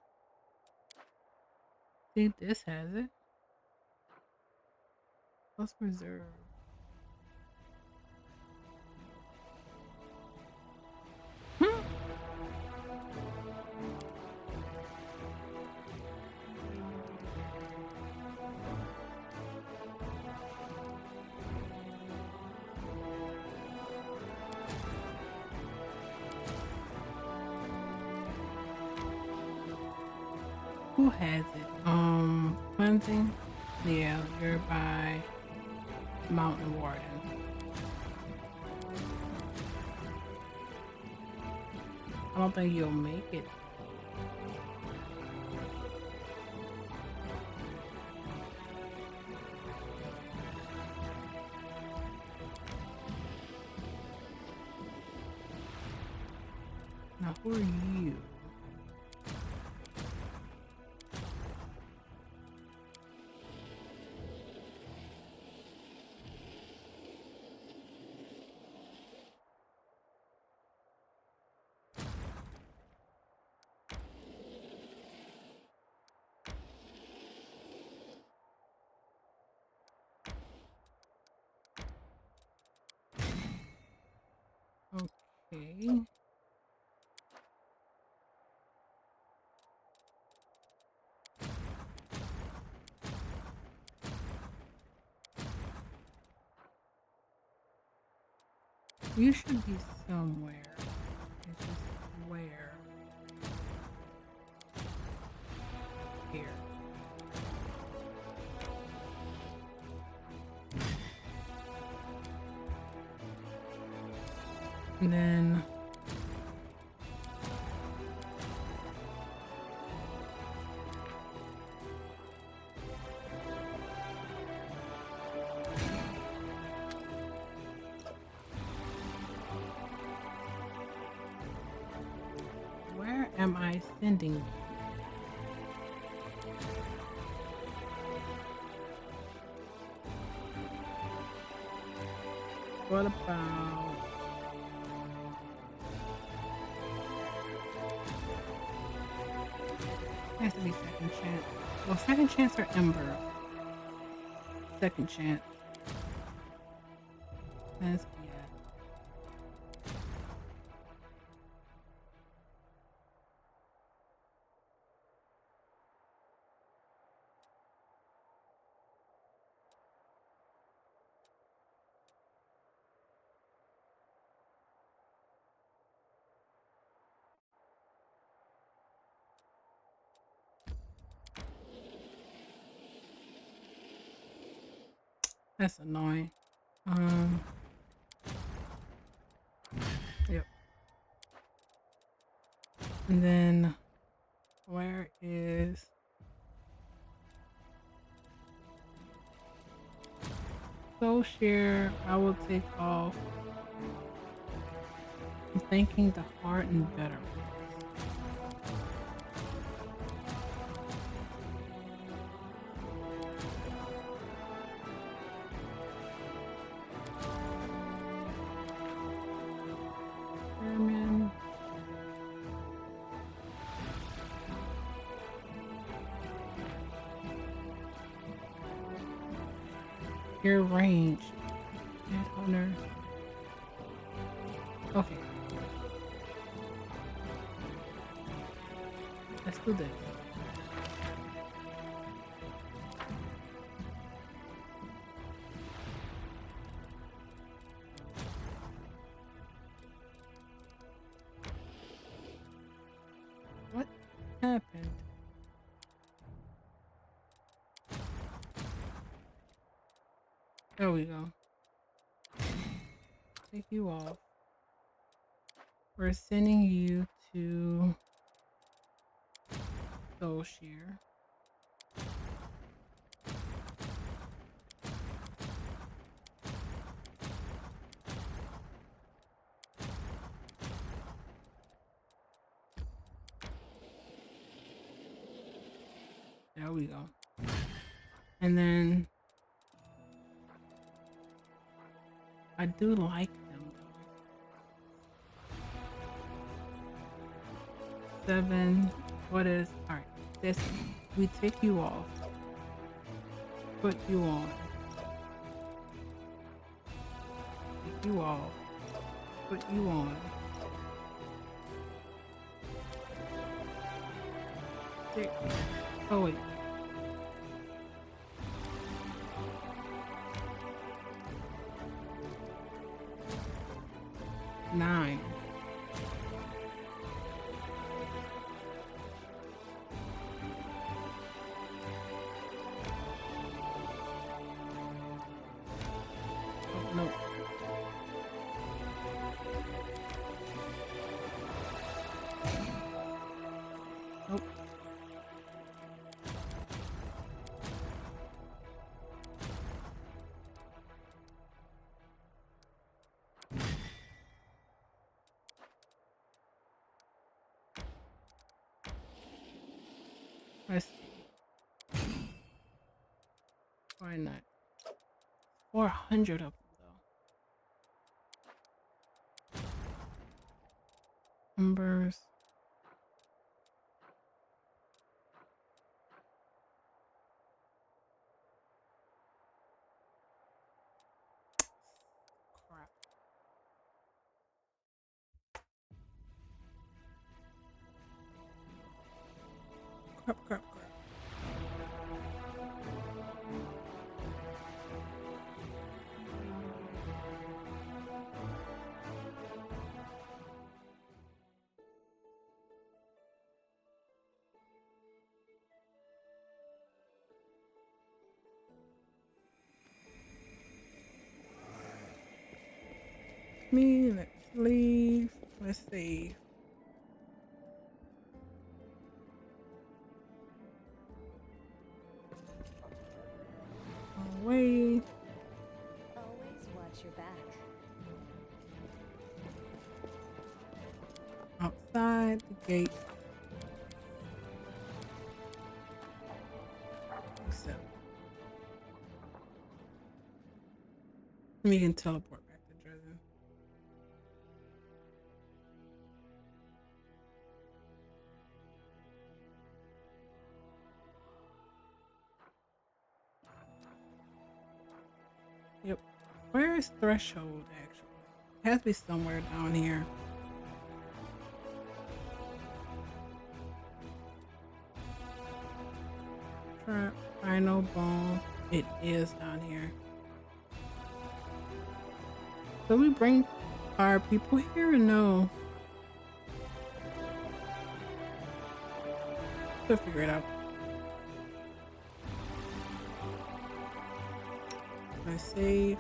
See, this has it. Let's reserve. Hmm. Who has it? Cleansing? Yeah, you're by Mountain Warden. I don't think you'll make it. Now, who are you? Okay. You should be somewhere. It's just where. Here. And then where am I sending you? What about it has to be second chance. Well, second chance or Ember? Second chance. That's yeah. That's annoying. Yep. And then where is Soul Share? I will take off. I'm thinking the heart and better ones. Sherman. Your range. Headhunter. Okay. Let's do this. What happened? There we go. Take you off. We're sending you to Soul Share. There we go. And then I do like them though. 7. What is alright? This we take you off. Put you on. Take you off. Put you on. 6. Oh wait. 9. Oh no. Nope. Let's see. Why not? 400 of them though. Numbers. Crap. Crap. Let's leave. Let's save. Away. Always watch your back. Outside the gate. Except we can teleport back to Dresden. Yep. Where is Threshold actually? It has to be somewhere down here. Trap, final bone. It is down here. So we bring our people here or no? We'll figure it out. I save.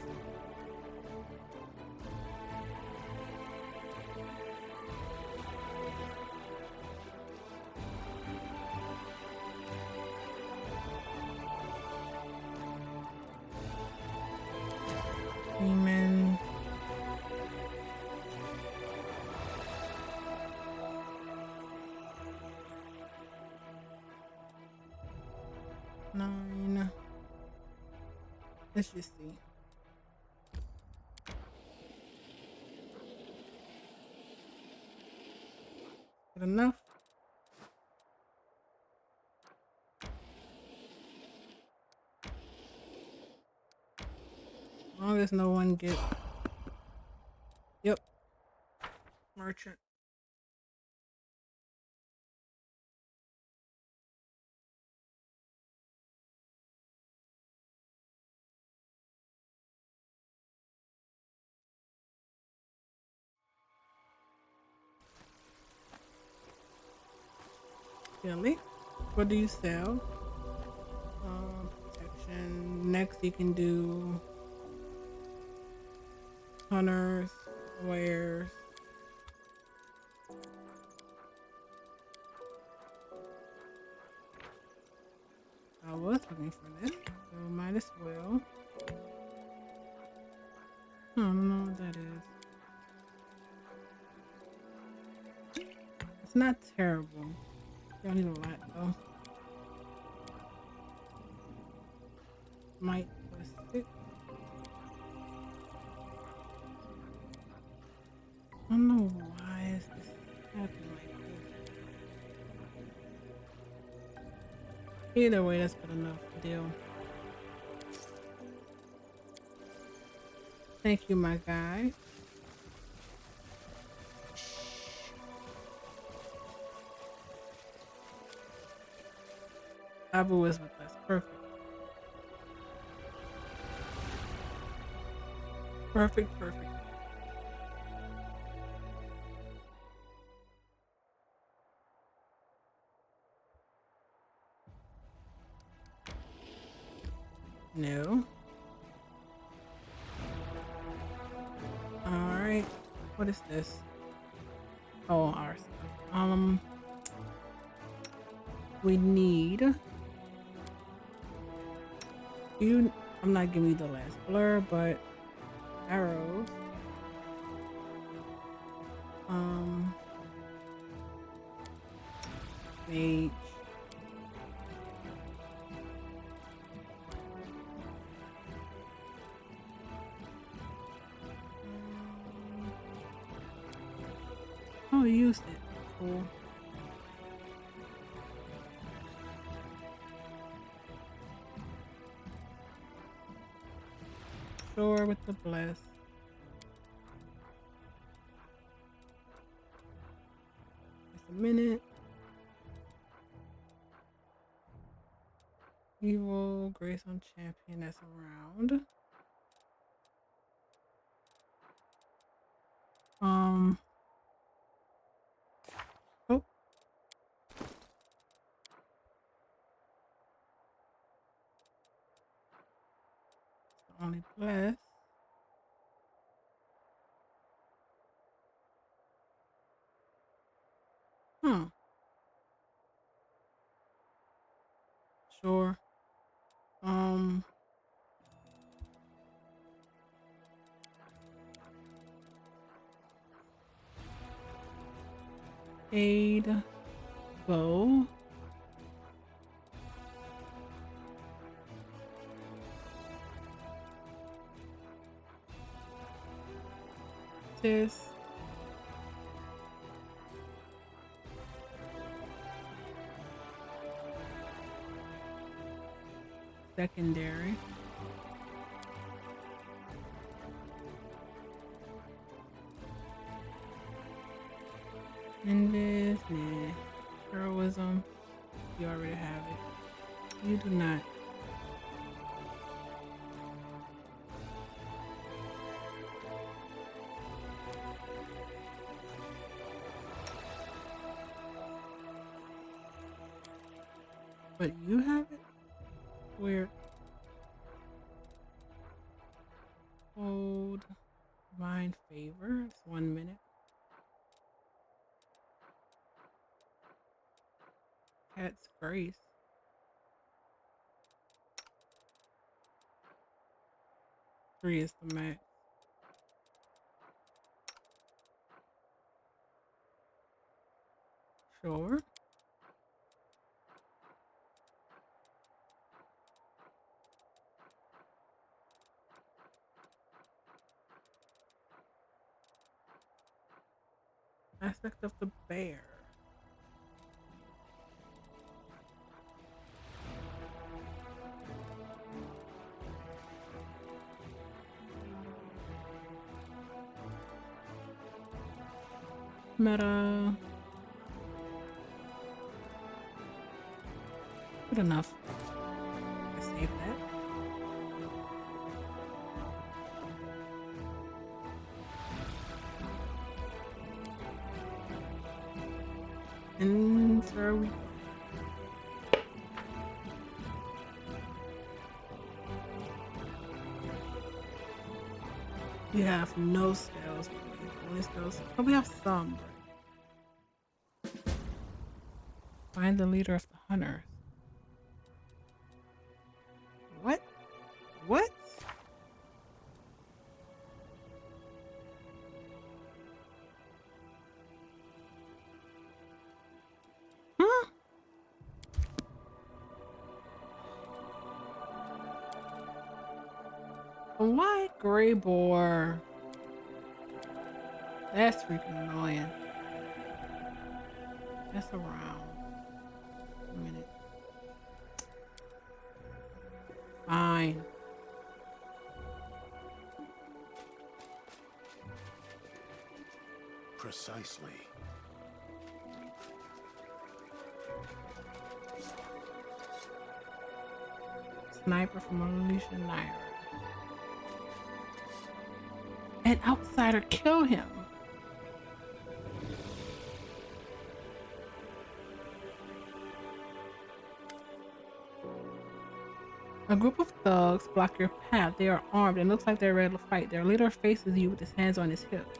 Demon. Nine. Let's just see. Good enough. As long as no one gets. Yep. Merchant. Billy, what do you sell? Protection. Next, you can do hunters, wares. I was looking for this, so might as well. I don't know what that is. It's not terrible. Don't need a lot though. Might twist it. I don't know why is this happening like this. Either way, that's good enough deal. Thank you, my guy. Abu is with us. Perfect. Perfect. No. Alright. What is this? Oh, our stuff. We need you. I'm not giving you the last blur, but arrows. Mage. Oh, you used it. Cool. Sure with the bless. Just a minute. Evil Grayson champion that's around. Oh, only bless. Hmm. Sure. Um. Aid. Bow. This. Secondary. And this, nah. Heroism. You already have it. You do not. But you have it? Weird. Hold. Divine favor. It's 1 minute. Cat's grace. 3 is the max. Sure. Aspect of the bear. Meta. Good enough. I saved that. And so we We have no spells. Only spells. But we have some. Find the leader of the hunters. What? What? Huh? Why Grey Boar? That's freaking annoying. That's around. A minute. Fine. Precisely. Sniper from Alicia Naira. An outsider kill him. A group of thugs block your path. They are armed and looks like they're ready to fight. Their leader faces you with his hands on his hips.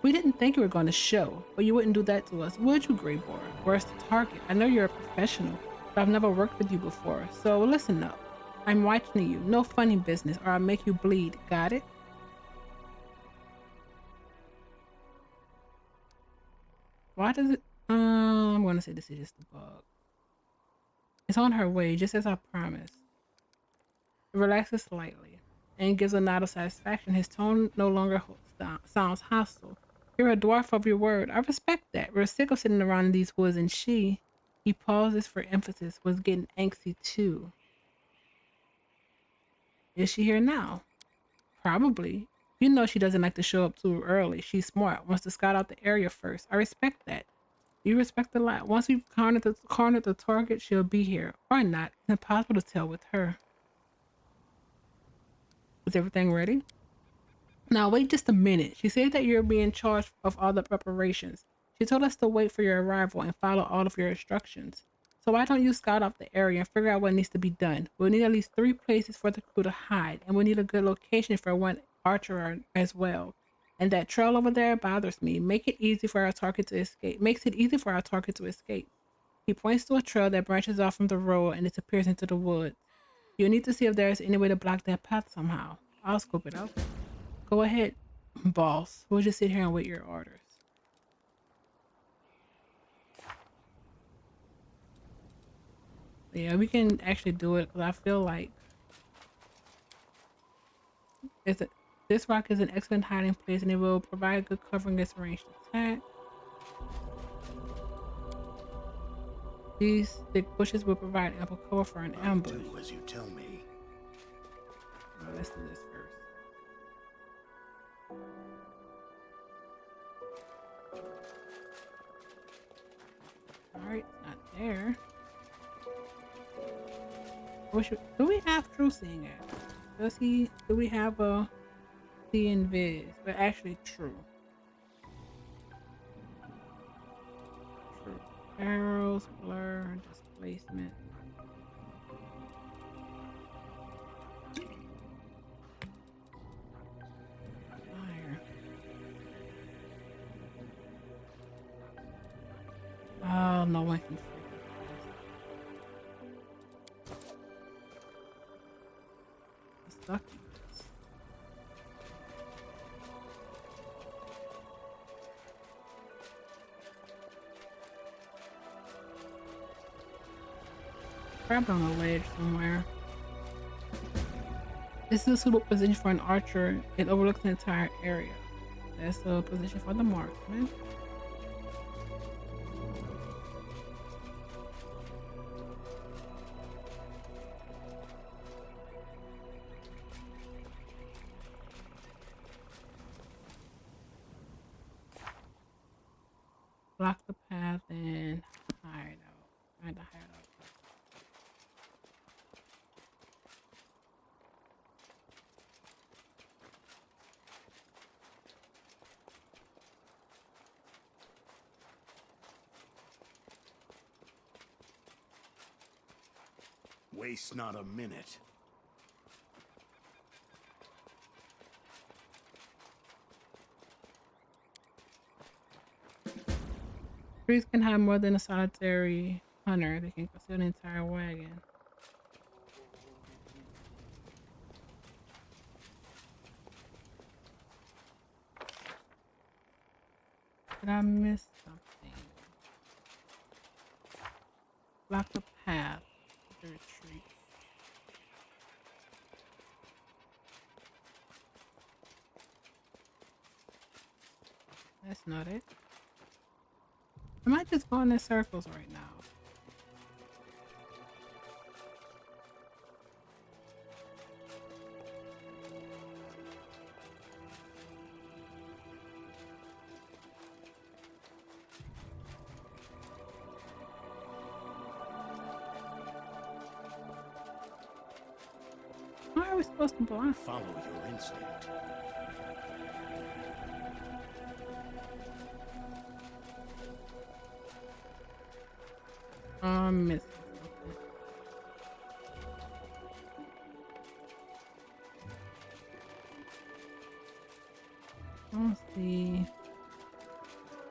We didn't think you were going to show, but you wouldn't do that to us, would you, Grey Boar? Where's the target? I know you're a professional, but I've never worked with you before, so listen up. I'm watching you. No funny business, or I'll make you bleed. Got it? Why does it... I'm going to say this is just a bug. It's on her way, just as I promised. It relaxes slightly and gives a nod of satisfaction. His tone no longer sounds hostile. You're a dwarf of your word. I respect that. We're sick of sitting around in these woods, and he pauses for emphasis, was getting angsty too. Is she here now? Probably. You know she doesn't like to show up too early. She's smart, wants to scout out the area first. I respect that. You respect the light. Once we've cornered the target, she'll be here. Or not. It's impossible to tell with her. Is everything ready? Now wait just a minute. She said that you're being charged of all the preparations. She told us to wait for your arrival and follow all of your instructions. So why don't you scout out the area and figure out what needs to be done? We'll need at least 3 places for the crew to hide, and we'll need a good location for one archer as well. And that trail over there bothers me. Make it easy for our target to escape. Makes it easy for our target to escape. He points to a trail that branches off from the road and disappears into the woods. You'll need to see if there is any way to block that path somehow. I'll scope it out. Go ahead, boss. We'll just sit here and wait your orders. Yeah, we can actually do it because I feel like this rock is an excellent hiding place and it will provide good cover against ranged attack. These thick bushes will provide ample cover for an ambush. I'll do as you tell me. Let's do this first. Alright, not there. Do we have true seeing it? Do we have a see and viz? But actually true. True. Arrows, blur, displacement. Fire. Oh, no one can. Stuck. Grabbed on a ledge somewhere. This is a suitable position for an archer. It overlooks the entire area. That's a position for the marksman. Block the path and hide out. Trying to hide out. Waste not a minute. Trees can hide more than a solitary hunter. They can conceal an entire wagon. Did I miss something? Block the path to the retreat. That's not it. I might just go in circles right now. How are we supposed to block? Follow your instinct. Missed. Let's see.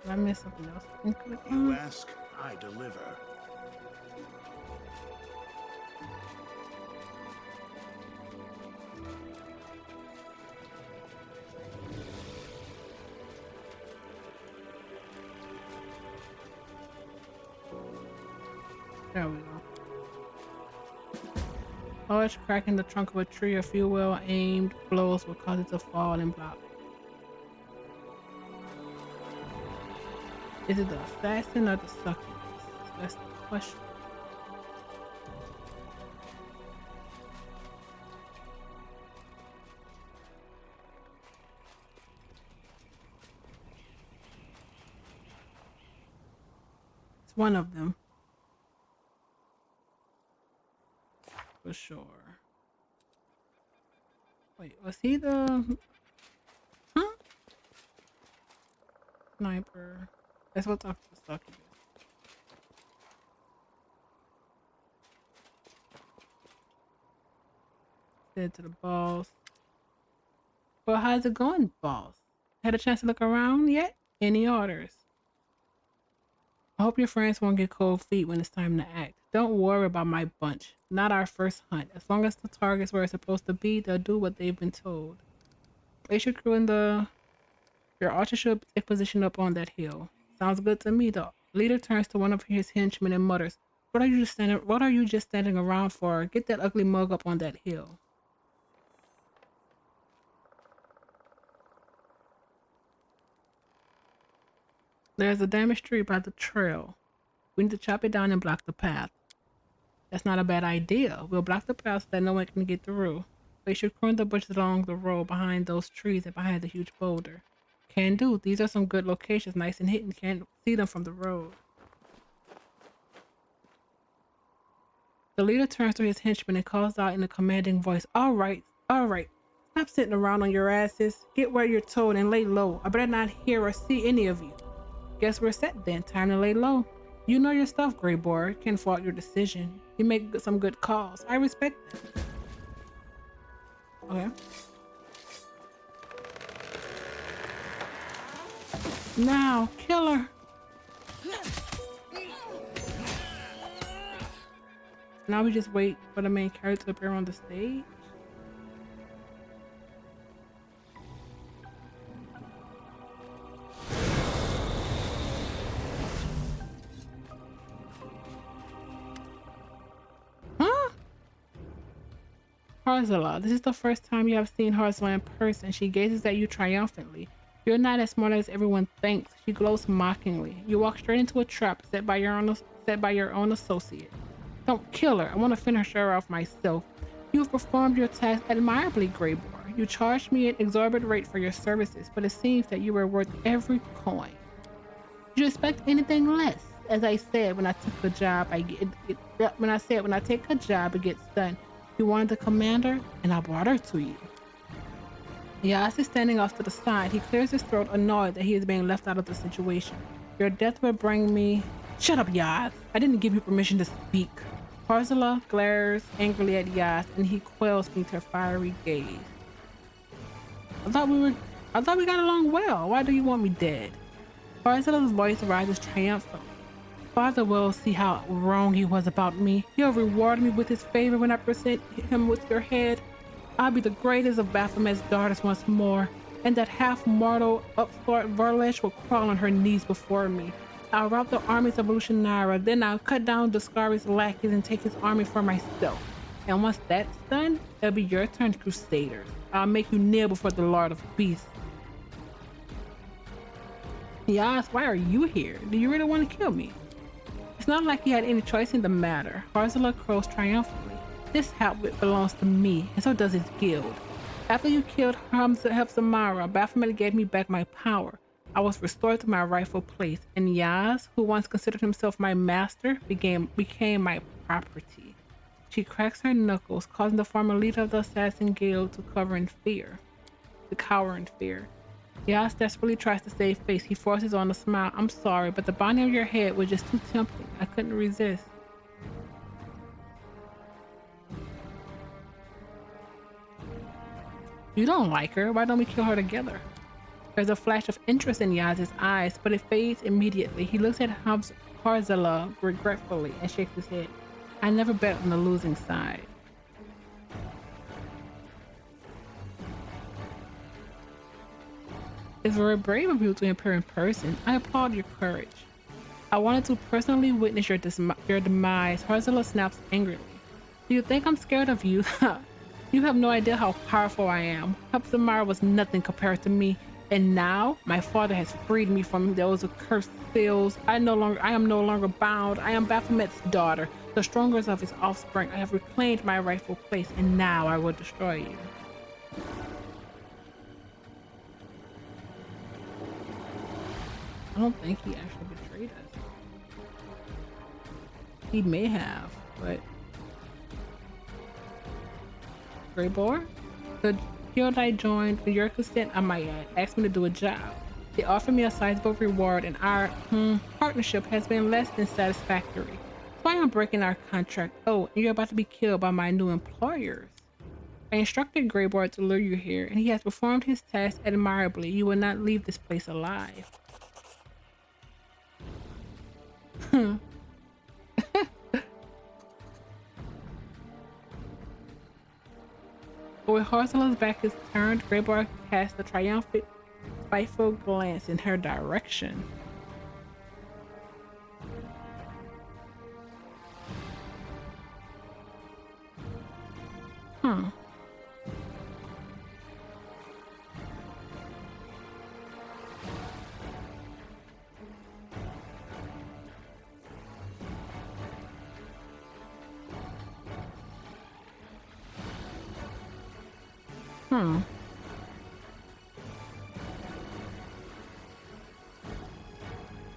Did I miss something else? I can click You on? ask, I deliver. There we go. Large crack in the trunk of a tree. A few well-aimed blows will cause it to fall and block. Is it the assassin or the succubus? That's the question. It's one of them. For sure. Wait, was he the... Huh? Sniper. Let's go talk to the succubus. Said to the boss. Well, how's it going, boss? Had a chance to look around yet? Any orders? I hope your friends won't get cold feet when it's time to act. Don't worry about my bunch. Not our first hunt. As long as the target's where it's supposed to be, they'll do what they've been told. Place your crew in the... Your archer should take position up on that hill. Sounds good to me. The leader turns to one of his henchmen and mutters, What are you just standing around for? Get that ugly mug up on that hill. There's a damaged tree by the trail. We need to chop it down and block the path. That's not a bad idea. We'll block the path so that no one can get through. Place your crew in the bushes along the road behind those trees and behind the huge boulder. Can do. These are some good locations, nice and hidden. Can't see them from the road. The leader turns to his henchman and calls out in a commanding voice, all right. Stop sitting around on your asses. Get where you're told and lay low. I better not hear or see any of you. Guess we're set then. Time to lay low. You know your stuff, Grey Boy. Can't fault your decision. You make some good calls. I respect that. Okay. Now, kill her. Now we just wait for the main character to appear on the stage. Huh? Harzala, this is the first time you have seen Harzala in person. She gazes at you triumphantly. You're not as smart as everyone thinks. She glows mockingly. You walk straight into a trap set by your own associate. Don't kill her. I want to finish her off myself. You have performed your task admirably, Grey Boy. You charged me an exorbitant rate for your services, but it seems that you were worth every coin. Did you expect anything less? As I said, when I took a job, when I take a job, it gets done. You wanted the commander, and I brought her to you. Yas is standing off to the side. He clears his throat, annoyed that he is being left out of the situation. Your death will bring me... Shut up, Yas. I didn't give you permission to speak. Harzala glares angrily at Yas, and he quells beneath her fiery gaze. I thought we got along well. Why do you want me dead? Harzala's voice rises triumphantly. Father will see how wrong he was about me. He'll reward me with his favor when I present him with your head. I'll be the greatest of Baphomet's daughters once more, and that half-mortal upstart Varlesh will crawl on her knees before me. I'll rout the armies of Lucianara, then I'll cut down Duscari's lackeys and take his army for myself. And once that's done, it'll be your turn, Crusaders. I'll make you kneel before the Lord of Beasts. Yas, why are you here? Do you really want to kill me? It's not like you had any choice in the matter. Harzala crows triumphantly. This outfit belongs to me, and so does his guild. After you killed Hepzamara, Baphomet gave me back my power. I was restored to my rightful place, and Yas, who once considered himself my master, became my property. She cracks her knuckles, causing the former leader of the Assassin Guild to cower in fear. Yas desperately tries to save face. He forces on a smile. I'm sorry, but the binding of your head was just too tempting. I couldn't resist. You don't like her. Why don't we kill her together? There's a flash of interest in Yaz's eyes, but it fades immediately. He looks at Harzala regretfully and shakes his head. I never bet on the losing side. It's very brave of you to appear in person. I applaud your courage. I wanted to personally witness your demise. Harzala snaps angrily. Do you think I'm scared of you? You have no idea how powerful I am. Hepzamara was nothing compared to me. And now my father has freed me from those accursed seals. I am no longer bound. I am Baphomet's daughter, the strongest of his offspring. I have reclaimed my rightful place, and now I will destroy you. I don't think he actually betrayed us. He may have, but Grey Boar? The guild I joined with your consent, I might add, asked me to do a job. They offered me a sizable reward, and our partnership has been less than satisfactory. So I am breaking our contract. Oh, and you're about to be killed by my new employers. I instructed Grey Boar to lure you here, and he has performed his task admirably. You will not leave this place alive. But with Horsella's back is turned, Grey Boar cast a triumphant, spiteful glance in her direction. Hmm.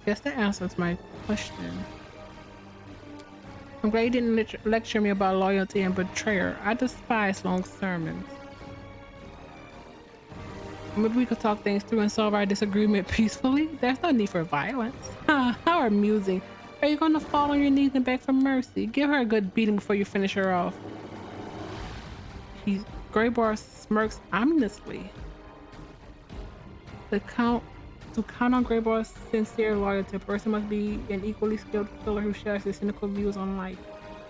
Guess that answers my question. I'm glad you didn't lecture me about loyalty and betrayal. I despise long sermons. Maybe we could talk things through and solve our disagreement peacefully. There's no need for violence. How amusing. Are you going to fall on your knees and beg for mercy? Give her a good beating before you finish her off. Grey Boar smirks ominously. To count on Grey Boar's sincere loyalty, a person must be an equally skilled killer who shares his cynical views on life,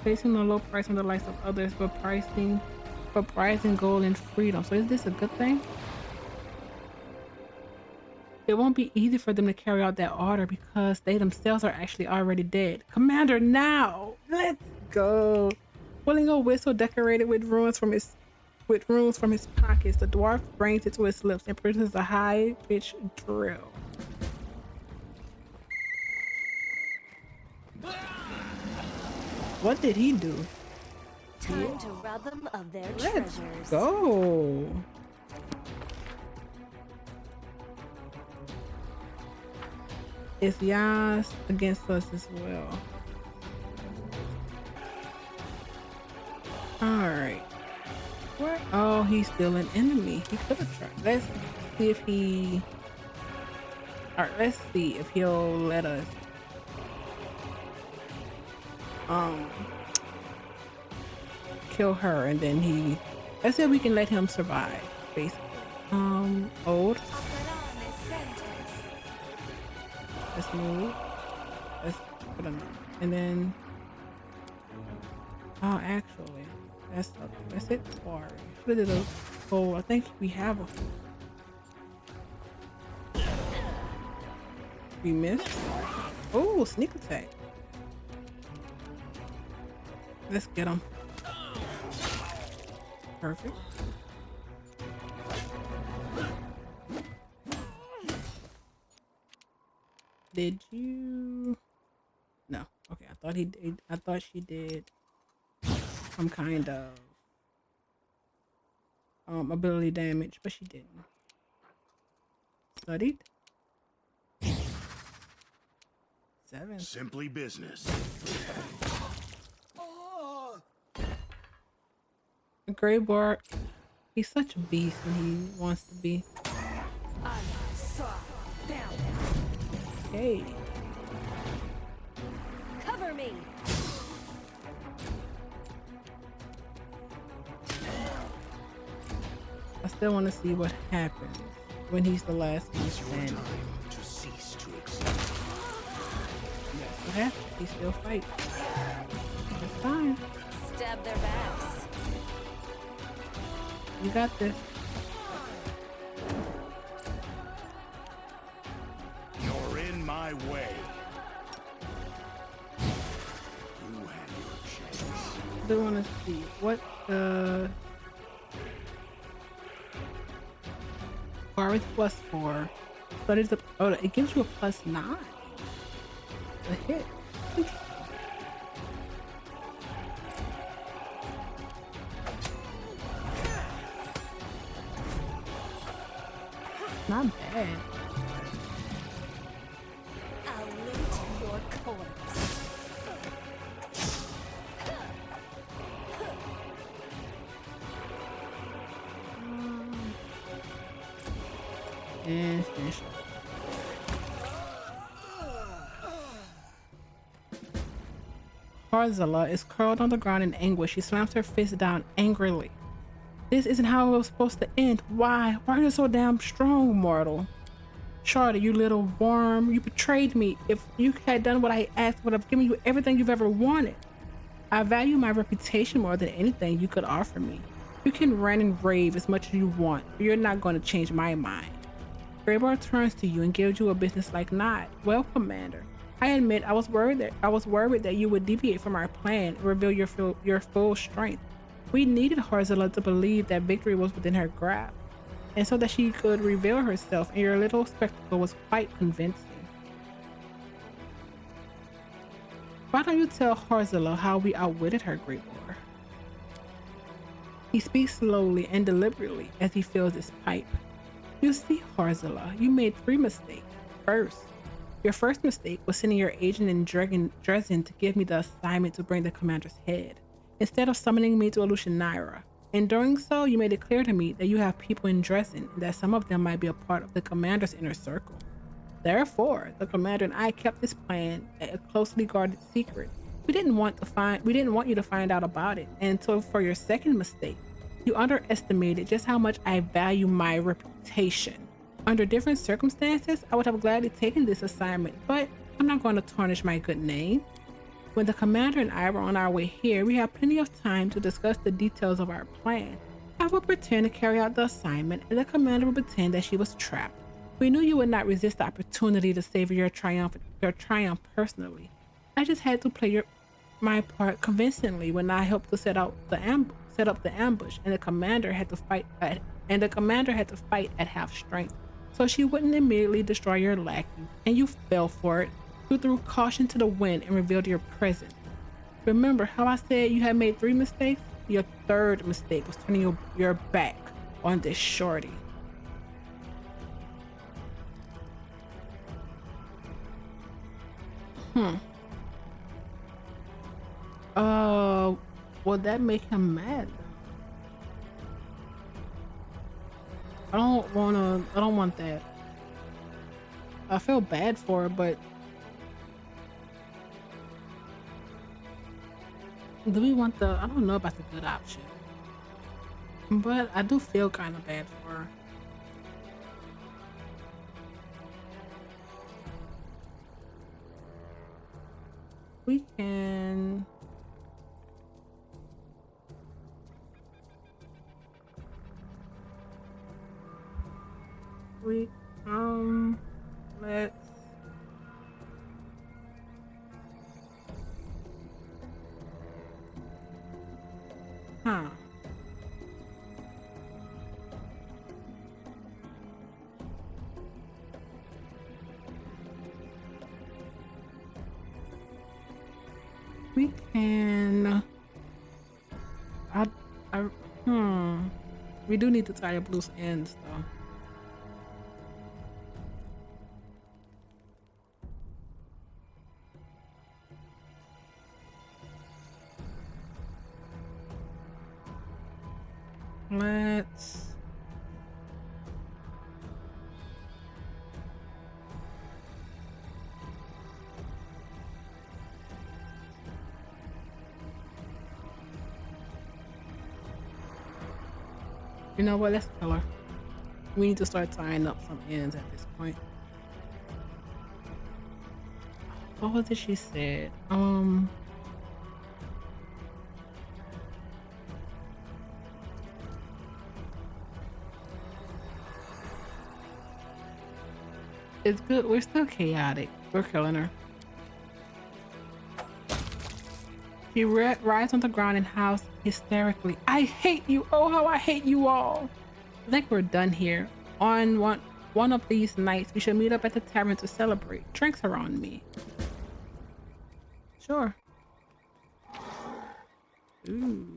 placing a low price on the lives of others, but prizing gold and freedom. So is this a good thing? It won't be easy for them to carry out that order because they themselves are actually already dead. Commander, now! Let's go! Pulling a whistle decorated with runes from his pockets, the dwarf brings it to his lips and produces a high-pitched drill. What did he do? Time to rob them of their Let's treasures. go! It's Yas against us as well. Alright. What? Oh, he's still an enemy. He could have tried. Let's see if he... Alright, let's see if he'll let us... kill her, and then he... Let's see if we can let him survive, basically. Old. Let's move. Let's put him... And then... Oh, actually... That's it. Quarry. Should have did a full. I think we have a full. We missed. Oh, sneak attack. Let's get him. Perfect. Did you? No. Okay. I thought he did. I thought she did. Some kind of ability damage, but she didn't. Studied. 7. Simply business. Grey Boar, he's such a beast when he wants to be. Hey. Cover me. I still want to see what happens when he's the last one standing. To cease to exist. Yes, what happens? He still fights. That's fine. Stab their backs. You got this. You're in my way. You had your chance. I do want to see what Power is +4. But it's it gives you a +9. A hit. Not bad. I'll loot your corpse. and finish. Harzala is curled on the ground in anguish. She slams her fist down angrily. This isn't how it was supposed to end. Why? Why are you so damn strong, mortal? Charlotte, you little worm. You betrayed me. If you had done what I asked, I would have given you everything you've ever wanted. I value my reputation more than anything you could offer me. You can rant and rave as much as you want, but you're not going to change my mind. Graybar turns to you and gives you a businesslike nod. Well, Commander, I admit I was worried that you would deviate from our plan and reveal your full strength. We needed Harzala to believe that victory was within her grasp, and so that she could reveal herself, and your little spectacle was quite convincing. Why don't you tell Harzala how we outwitted her, Graybar? He speaks slowly and deliberately as he fills his pipe. You see, Harzala, you made 3 mistakes. First, your first mistake was sending your agent in Dresden to give me the assignment to bring the commander's head, instead of summoning me to Alushanira. In doing so, you made it clear to me that you have people in Dresden and that some of them might be a part of the commander's inner circle. Therefore, the commander and I kept this plan a closely guarded secret. We didn't want you to find out about it. And so for your second mistake, you underestimated just how much I value my reputation. Under different circumstances, I would have gladly taken this assignment, but I'm not going to tarnish my good name. When the commander and I were on our way here, we had plenty of time to discuss the details of our plan. I would pretend to carry out the assignment, and the commander would pretend that she was trapped. We knew you would not resist the opportunity to savor your triumph personally. I just had to play my part convincingly when I helped to set up the ambush, and the commander had to fight at half strength, so she wouldn't immediately destroy your lackey. And you fell for it. You threw caution to the wind and revealed your presence. Remember how I said you had made 3 mistakes? Your third mistake was turning your back on this shorty. Would that make him mad? I don't want that. I feel bad for her, but do we want I don't know about the good option, but I do feel kind of bad for her. We can let's we can we do need to tie up loose ends though. Let's you know what, let's kill her. We need to start tying up some ends at this point. What was it she said? It's good. We're still chaotic. We're killing her. She writhes on the ground and howls hysterically. I hate you. Oh, how I hate you all. I think we're done here. On one of these nights, we should meet up at the tavern to celebrate. Drinks are on me. Sure. Ooh.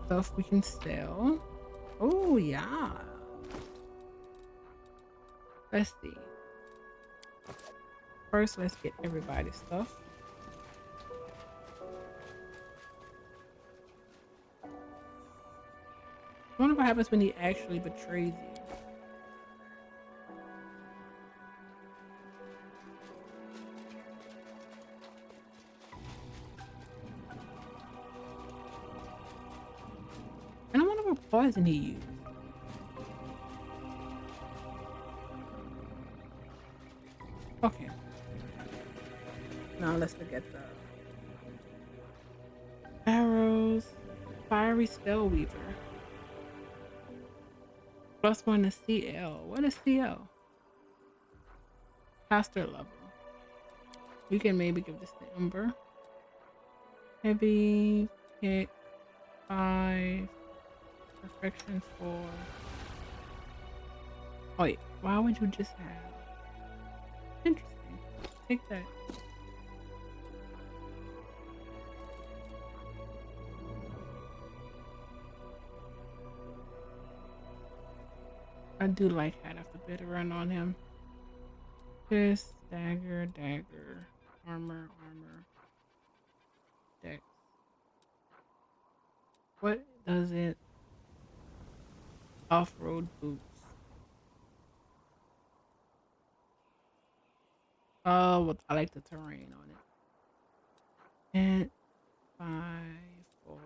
Stuff we can sell. Oh yeah. Let's see. First, let's get everybody's stuff. happens when he actually betrays you. And I wonder what poison he used. Okay. Now let's look at the arrows. Fiery Spell Weaver. +1 to CL. What is CL? Caster level. We can maybe give this to Ember. Heavy hit 5. Perfection 4. Oh wait, why would you just have? Interesting. Take that. I do like Hat after bit run on him. Fist, dagger, dagger, armor, armor, dex. What does it? Off-road boots. Oh, well, I like the terrain on it. And 5, 4.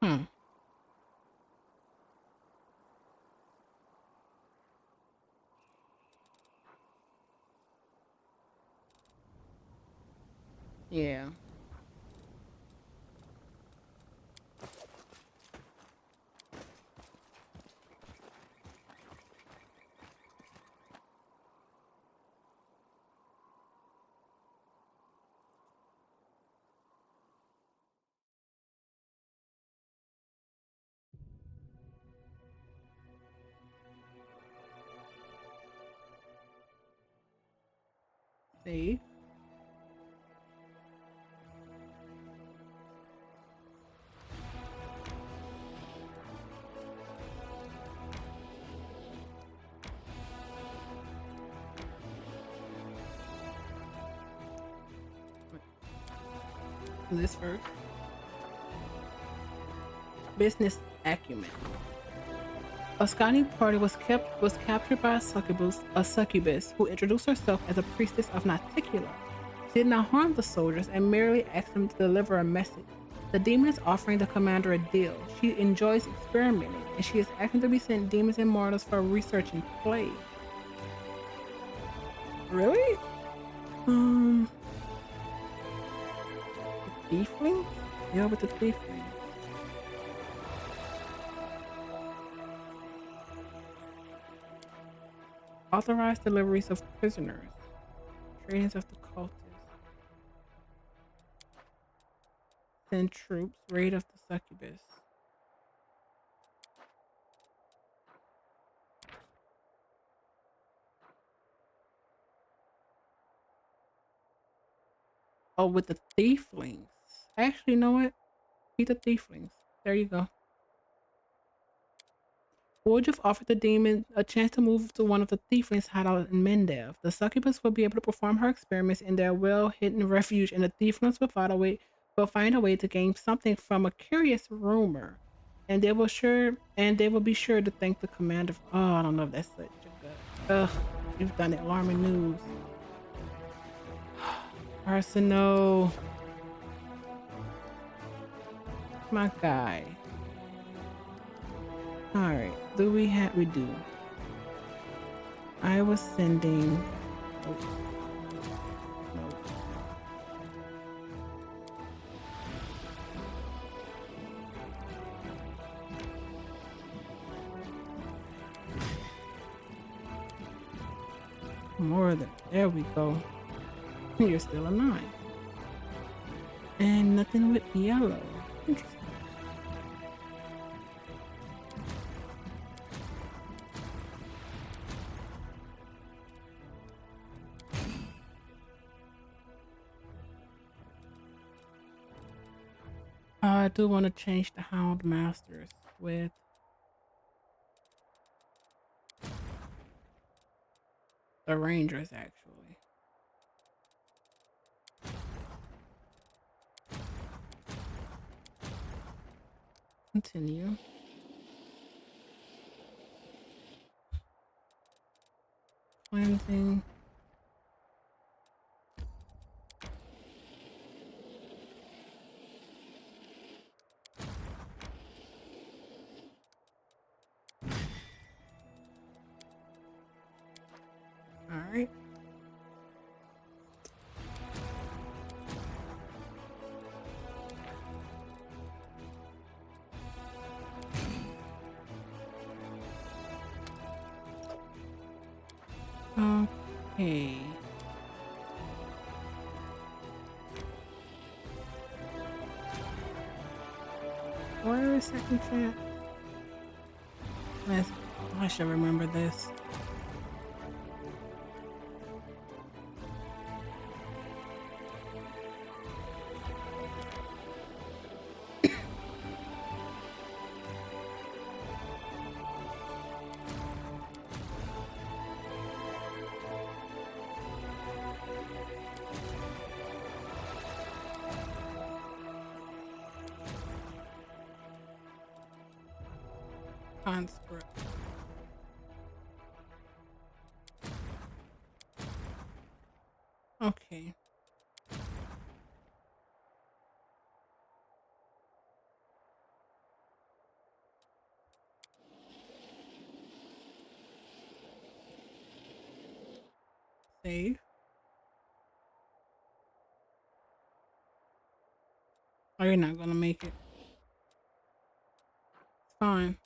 Hmm. Yeah. Save. This first. Business acumen. A Scotty party was captured by a succubus who introduced herself as a priestess of Nauticula. She did not harm the soldiers and merely asked them to deliver a message. The demon is offering the commander a deal. She enjoys experimenting, and she is asking to be sent demons and mortals for research and play. Really? The thiefling? Yeah, with the thiefling. Authorized deliveries of prisoners. Trainings of the cultists. Send troops. Raid of the succubus. Oh, with the thieflings. Actually, you know what? Beat the thieflings. There you go. Woodruff offered the demon a chance to move to one of the thieflings' hideouts in Mendev. The succubus will be able to perform her experiments in their well-hidden refuge, and the thieflings will find a way to gain something from a curious rumor. And they will be sure to thank the commander. Oh, I don't know if that's such a good. Ugh, you've done it. Alarming news. Arsenal. My guy. Alright, we do. I was sending. Oh, no. More than. There we go. You're still a 9. And nothing with yellow. Interesting. I do want to change the Hound Masters with The Rangers, actually. Continue. Cleansing. All right. Okay. Where is second chance? I should remember this. Conscript. Okay. Save. Oh, you're not gonna make it. It's fine.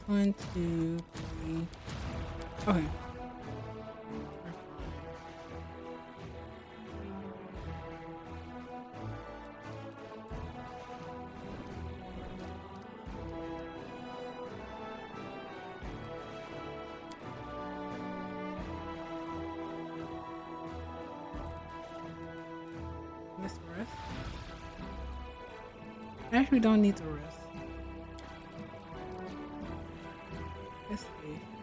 One, two, three. Okay. Let's rest. Actually, don't need to rest. Let's see.